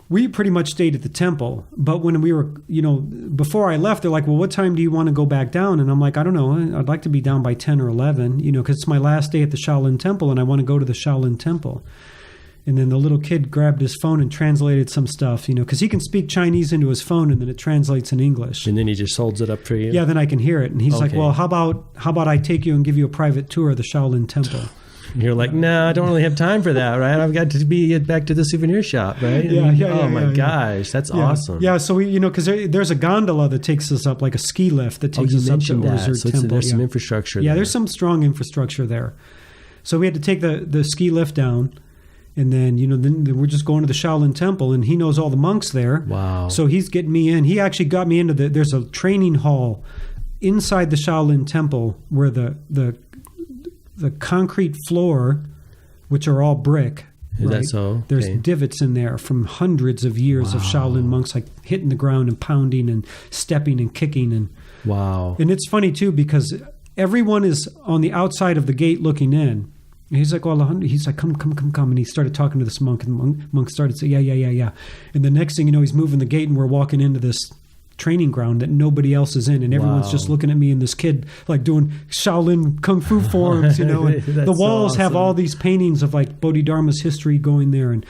we pretty much stayed at the temple. But when we were, before I left, they're like, "Well, what time do you want to go back down?" And I'm like, "I don't know. I'd like to be down by 10 or 11, because it's my last day at the Shaolin Temple, and I want to go to the Shaolin Temple." And then the little kid grabbed his phone and translated some stuff, because he can speak Chinese into his phone, and then it translates in English. And then he just holds it up for you? Yeah, then I can hear it. And he's like, "Well, how about I take you and give you a private tour of the Shaolin Temple?" And you're like, "No, I don't really have time for that, right? I've got to be back to the souvenir shop, right?" Oh my gosh, that's awesome. Yeah, so we, because there's a gondola that takes us up, like a ski lift that takes us up to Urzu Temple. There's some infrastructure there. Yeah, there's some strong infrastructure there. So we had to take the ski lift down. And then, then we're just going to the Shaolin Temple, and he knows all the monks there. Wow. So he's getting me in. He actually got me into there's a training hall inside the Shaolin Temple where the concrete floor, which are all brick. Is that so? There's divots in there from hundreds of years of Shaolin monks, like hitting the ground and pounding and stepping and kicking. And wow. And it's funny, too, because everyone is on the outside of the gate looking in. And he's like, "Well, he's like, come. And he started talking to this monk, and the monk started saying, yeah. And the next thing you know, he's moving the gate, and we're walking into this training ground that nobody else is in, and everyone's just looking at me and this kid, like doing Shaolin Kung Fu forms, And the walls have all these paintings of like Bodhidharma's history going there, and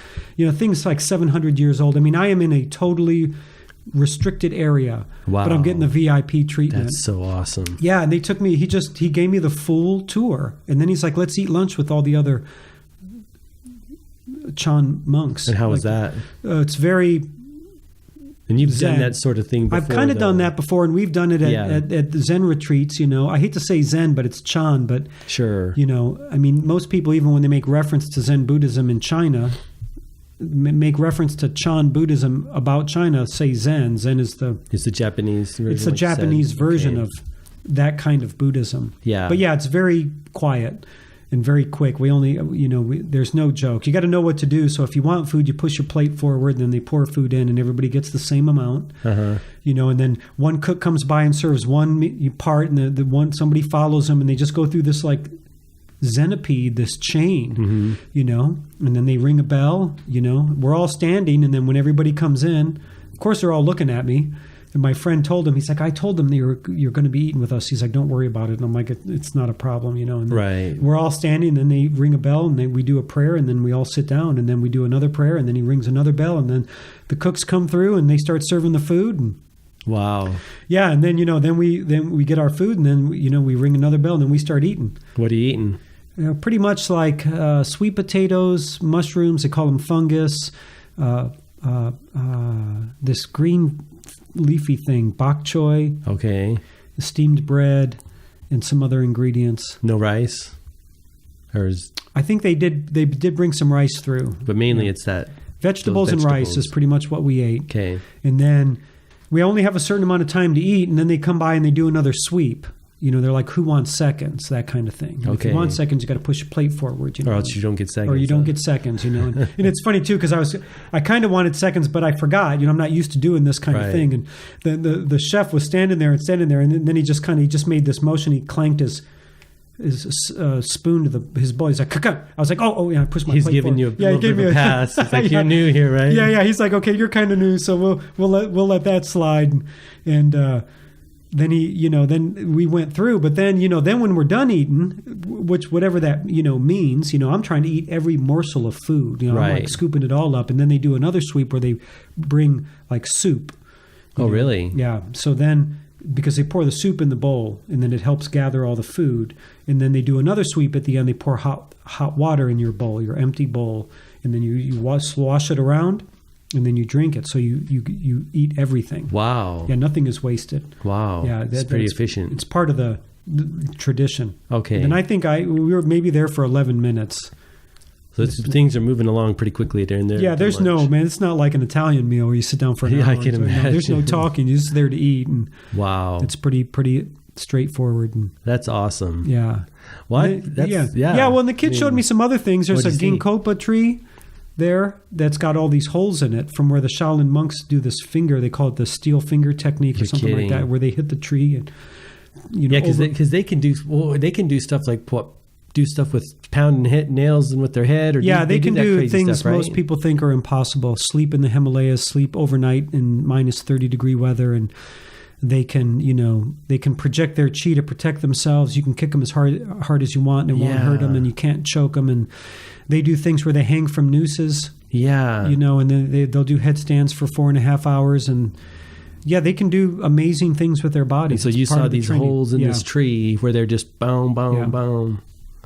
things like 700 years old. I mean, I am in a totally restricted area, but I'm getting the VIP treatment. That's so awesome. Yeah, and they took me. He gave me the full tour, and then he's like, "Let's eat lunch with all the other Chan monks." And how was that? It's very. And you've Zen. done that sort of thing before. I've kind of done that before, and we've done it at the Zen retreats. I hate to say Zen, but it's Chan. But sure, I mean, most people, even when they make reference to Zen Buddhism in China, make reference to Chan Buddhism about China, say Zen. Zen is it's the Japanese version. It's the Japanese version of that kind of Buddhism. Yeah. But it's very quiet and very quick. We only, there's no joke. You got to know what to do. So if you want food, you push your plate forward, and then they pour food in, and everybody gets the same amount. And then one cook comes by and serves one part, and the one somebody follows them, and they just go through this like centipede, this chain, and then they ring a bell, we're all standing, and then when everybody comes in, of course they're all looking at me, and my friend told him, he's like, "I told them you're going to be eating with us." He's like, "Don't worry about it." And I'm like, "It's not a problem, and right. We're all standing, and then they ring a bell, and then we do a prayer, and then we all sit down, and then we do another prayer, and then he rings another bell, and then the cooks come through, and they start serving the food, and wow. Yeah, and then then we get our food, and then we ring another bell, and then we start eating. What are you eating? Pretty much like sweet potatoes, mushrooms. They call them fungus. This green leafy thing, bok choy. Okay. Steamed bread, and some other ingredients. No rice, or is I think they did bring some rice through. But mainly it's that. Vegetables and rice is pretty much what we ate. Okay. And then we only have a certain amount of time to eat, and then they come by and they do another sweep. They're like, who wants seconds? That kind of thing. Okay. If you want seconds, you got to push your plate forward. Or else you don't get seconds. Or you don't get seconds, And it's funny, too, because I kind of wanted seconds, but I forgot. I'm not used to doing this kind of thing. And the chef was standing there, and then he just made this motion. He clanked his spoon to his bowl. He's like, "Kaka." I was like, oh yeah, I pushed my plate He's giving forward. you a little bit of a pass. It's like, you're new here, right? Yeah. He's like, okay, you're kind of new, so we'll let that slide. And then then we went through. But then then when we're done eating, which whatever that means, I'm trying to eat every morsel of food. I'm like scooping it all up. And then they do another sweep where they bring like soup. Oh, really? Yeah. So then, because they pour the soup in the bowl, and then it helps gather all the food, and then they do another sweep at the end. They pour hot water in your bowl, your empty bowl, and then you wash it around, and then you drink it. So you eat everything. Wow. Yeah, nothing is wasted. Wow. Yeah, that's pretty efficient. It's part of the tradition. Okay. And I think we were maybe there for 11 minutes. So things are moving along pretty quickly during there. Yeah, there's it's not like an Italian meal where you sit down for an hour. I can imagine. There's no talking. You're just there to eat. And wow. It's pretty straightforward. And that's awesome. Yeah. What? Yeah, well, and the kid showed me some other things. There's a ginkgopa tree there that's got all these holes in it from where the Shaolin monks do this finger. They call it the steel finger technique or something like that, where they hit the tree and because they can do stuff like do stuff with pound and hit nails and with their head, or they can do things stuff, right? Most people think are impossible. Sleep in the Himalayas, sleep overnight in minus 30-degree weather, and they can project their chi to protect themselves. You can kick them as hard as you want, and it won't hurt them, and you can't choke them. And they do things where they hang from nooses. Yeah, and then they'll do headstands for 4.5 hours, and they can do amazing things with their bodies. And so you saw these holes in this tree where they're just boom, boom, boom.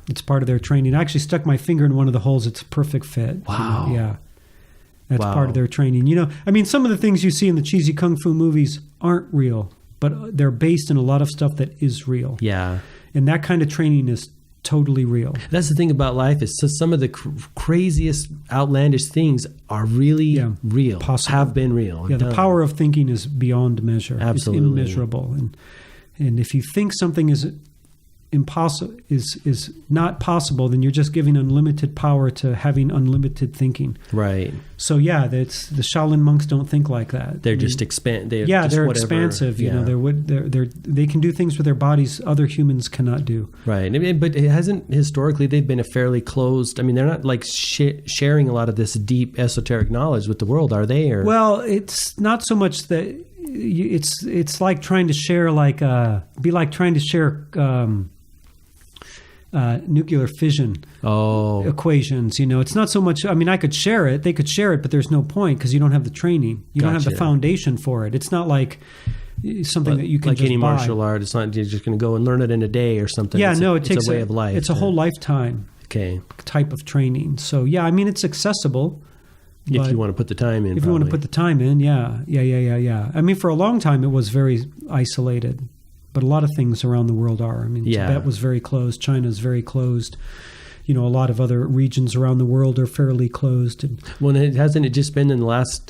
It's part of their training. I actually stuck my finger in one of the holes. It's a perfect fit. Wow. Yeah. That's part of their training. Some of the things you see in the cheesy kung fu movies aren't real, but they're based in a lot of stuff that is real. Yeah. And that kind of training is totally real. That's the thing about life is some of the craziest, outlandish things are really real. Possible. Have been real. Yeah, the power of thinking is beyond measure. Absolutely. It's immeasurable. And if you think something is impossible is not possible, then you're just giving unlimited power to having unlimited thinking. Right. So that's the Shaolin monks don't think like that. They're just they're expansive. They can do things with their bodies other humans cannot do. Right. But it hasn't historically they've been a fairly closed. I mean, they're not like sharing a lot of this deep esoteric knowledge with the world, are they? Or well, it's not so much that it's like trying to share nuclear fission equations. It's not so much. I mean, I could share it. They could share it, but there's no point because you don't have the training. You don't have the foundation for it. It's not like something that you can just any buy. martial art. It's not you're just going to go and learn it in a day or something. Yeah, it takes a way of life. It's a whole lifetime. Type of training. So I mean, it's accessible. If you want to put the time in. If you want to put the time in, yeah. I mean, for a long time, it was very isolated. But a lot of things around the world are. I mean, Tibet was very closed. China is very closed. A lot of other regions around the world are fairly closed. Well, hasn't it just been in the last,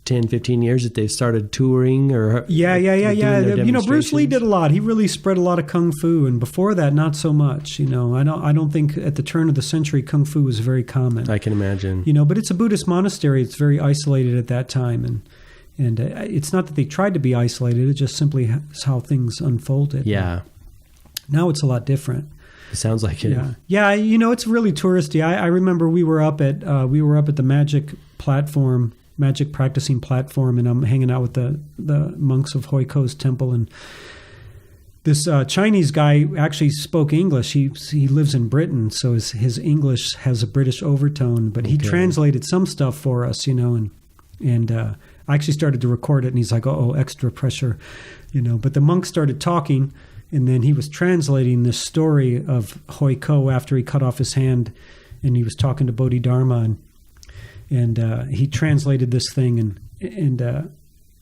10, 15 years that they've started touring or Yeah. Bruce Lee did a lot. He really spread a lot of kung fu, and before that, not so much. I don't think at the turn of the century kung fu was very common. I can imagine. But it's a Buddhist monastery. It's very isolated at that time, and it's not that they tried to be isolated. It just simply is how things unfolded. Yeah. Now it's a lot different. It sounds like it. Yeah. It's really touristy. I remember we were up at the magic practicing platform, and I'm hanging out with the monks of Huiko's temple, and this Chinese guy actually spoke English. He lives in Britain, so his English has a British overtone, but he translated some stuff for us, and I actually started to record it, and he's like, extra pressure, But the monk started talking, and then he was translating this story of Huiko after he cut off his hand, and he was talking to Bodhidharma, and he translated this thing, and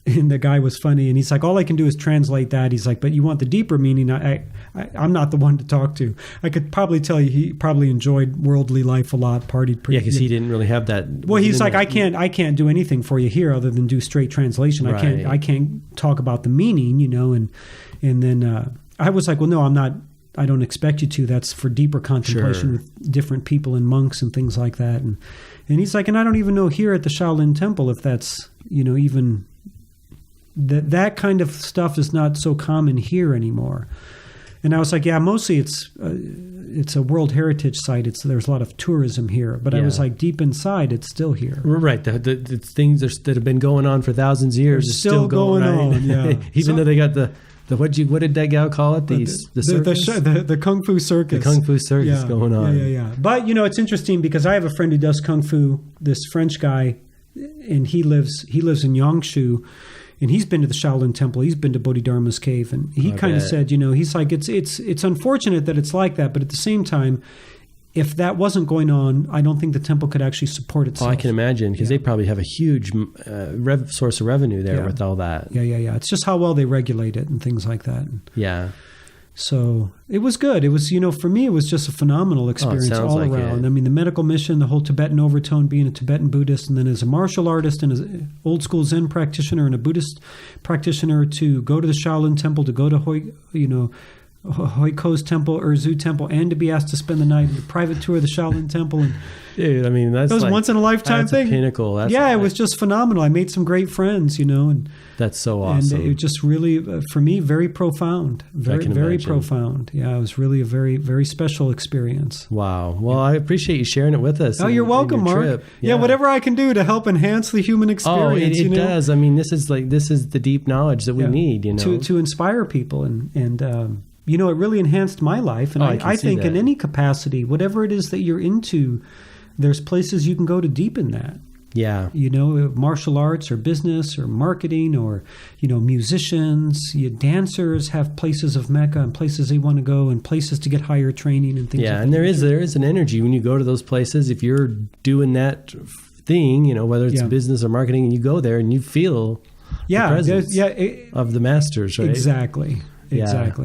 And the guy was funny, and he's like, all I can do is translate that. He's like, but you want the deeper meaning? I'm not the one to talk to. I could probably tell you he probably enjoyed worldly life a lot, partied pretty. Yeah, because he didn't really have that. Well, he's like, I can't do anything for you here other than do straight translation. Right. I can't talk about the meaning, and then I was like, well, no, I'm not. I don't expect you to. That's for deeper contemplation with different people and monks and things like that. And he's like, and I don't even know here at the Shaolin Temple if that's even. That kind of stuff is not so common here anymore. And I was like, yeah, mostly it's a World Heritage site. There's a lot of tourism here. But I was like, deep inside, it's still here. Right. The things that have been going on for thousands of years are still going on. Yeah. Even though they got the what did that gal call it? The circus? The Kung Fu circus. The Kung Fu circus going on. Yeah. But, it's interesting because I have a friend who does Kung Fu, this French guy, and he lives in Yangshu. And he's been to the Shaolin Temple. He's been to Bodhidharma's cave, and he kind of said, he's like, it's unfortunate that it's like that, but at the same time, if that wasn't going on, I don't think the temple could actually support itself. Oh, I can imagine, because they probably have a huge source of revenue there with all that. Yeah. It's just how well they regulate it and things like that. Yeah. So it was good. It was, for me, it was just a phenomenal experience all around. I mean, the medical mission, the whole Tibetan overtone, being a Tibetan Buddhist, and then as a martial artist and as an old school Zen practitioner and a Buddhist practitioner, to go to the Shaolin Temple, to go to Hoiko's temple, Erzu temple, and to be asked to spend the night in a private tour of the Shaolin Temple. And dude, I mean, that's it was once in a lifetime thing. A pinnacle. It was just phenomenal. I made some great friends, and that's so awesome. And it just really, for me, very profound. Very profound. Yeah, it was really a very, very special experience. Wow. Well, I appreciate you sharing it with us. Oh, you're welcome, Mark. Trip. Yeah, whatever I can do to help enhance the human experience. Oh, it does. I mean, this is the deep knowledge that we need, to inspire people and it really enhanced my life. And I think in any capacity, whatever it is that you're into, there's places you can go to deepen that. Yeah. Martial arts or business or marketing or, musicians, dancers have places of Mecca and places they want to go and places to get higher training and things like that. Yeah, and there is an energy when you go to those places. If you're doing that thing, whether it's business or marketing, and you go there and you feel the presence of the masters, right? Exactly.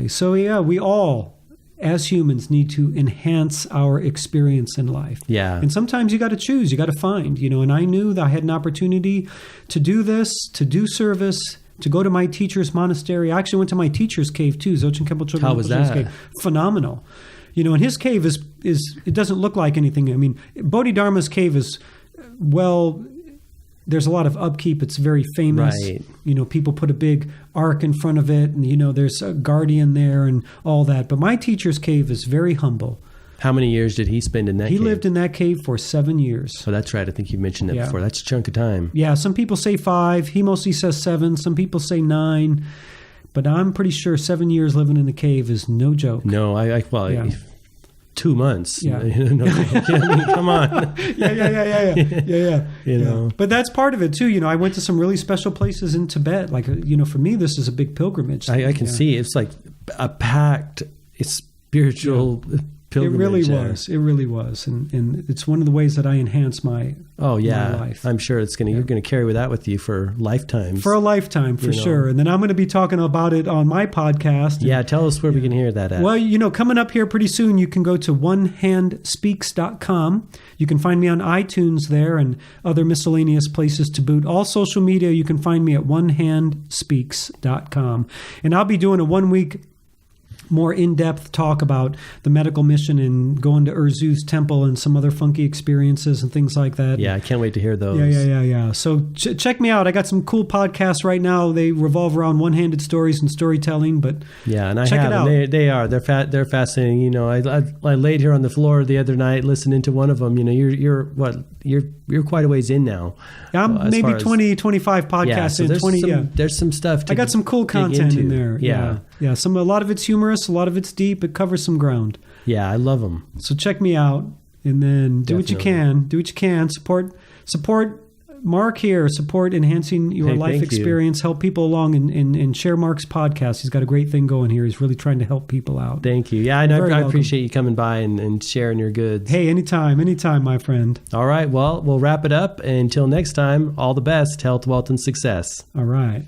So, we all, as humans, need to enhance our experience in life. Yeah. And sometimes you got to choose, you got to find, and I knew that I had an opportunity to do this, to do service, to go to my teacher's monastery. I actually went to my teacher's cave too, Dzogchen Kempo Chogyam. How was that? Cave. Phenomenal. And his cave is it doesn't look like anything. I mean, Bodhidharma's cave is, there's a lot of upkeep. It's very famous. Right. People put a big ark in front of it, and there's a guardian there and all that. But my teacher's cave is very humble. How many years did he spend in that cave? He lived in that cave for 7 years. Oh, that's right. I think you mentioned that before. That's a chunk of time. Yeah, some people say 5. He mostly says 7. Some people say 9. But I'm pretty sure 7 years living in the cave is no joke. No, 2 months. Yeah. Come on. Yeah. But that's part of it too. I went to some really special places in Tibet. Like, for me, this is a big pilgrimage. I can see it's like a packed spiritual pilgrimage. It really was. And it's one of the ways that I enhance my life. I'm sure you're going to carry that with you for lifetimes. For a lifetime, for sure. And then I'm going to be talking about it on my podcast. Yeah, tell us where we can hear that at. Well, coming up here pretty soon, you can go to onehandspeaks.com. You can find me on iTunes there and other miscellaneous places to boot. All social media, you can find me at onehandspeaks.com. And I'll be doing a 1-week more in-depth talk about the medical mission and going to Erzu's temple and some other funky experiences and things like that. Yeah, I can't wait to hear those. Yeah. So check me out. I got some cool podcasts right now. They revolve around one-handed stories and storytelling, but and I check have it out. They're fascinating. I laid here on the floor the other night listening to one of them. You're quite a ways in now. I'm maybe 20, 25 podcasts in. There's some stuff. I got some cool content in there. Yeah. A lot of it's humorous, a lot of it's deep. It covers some ground. Yeah, I love them. So check me out, and then do what you can. Support Mark here, support enhancing your Hey, life thank you. experience, help people along, and share Mark's podcast. He's got a great thing going here. He's really trying to help people out. Thank you. Yeah, I know. Very I welcome. appreciate you coming by and sharing your goods. Hey, anytime, my friend. All right. Well, we'll wrap it up. Until next time, all the best. Health, wealth, and success. All right.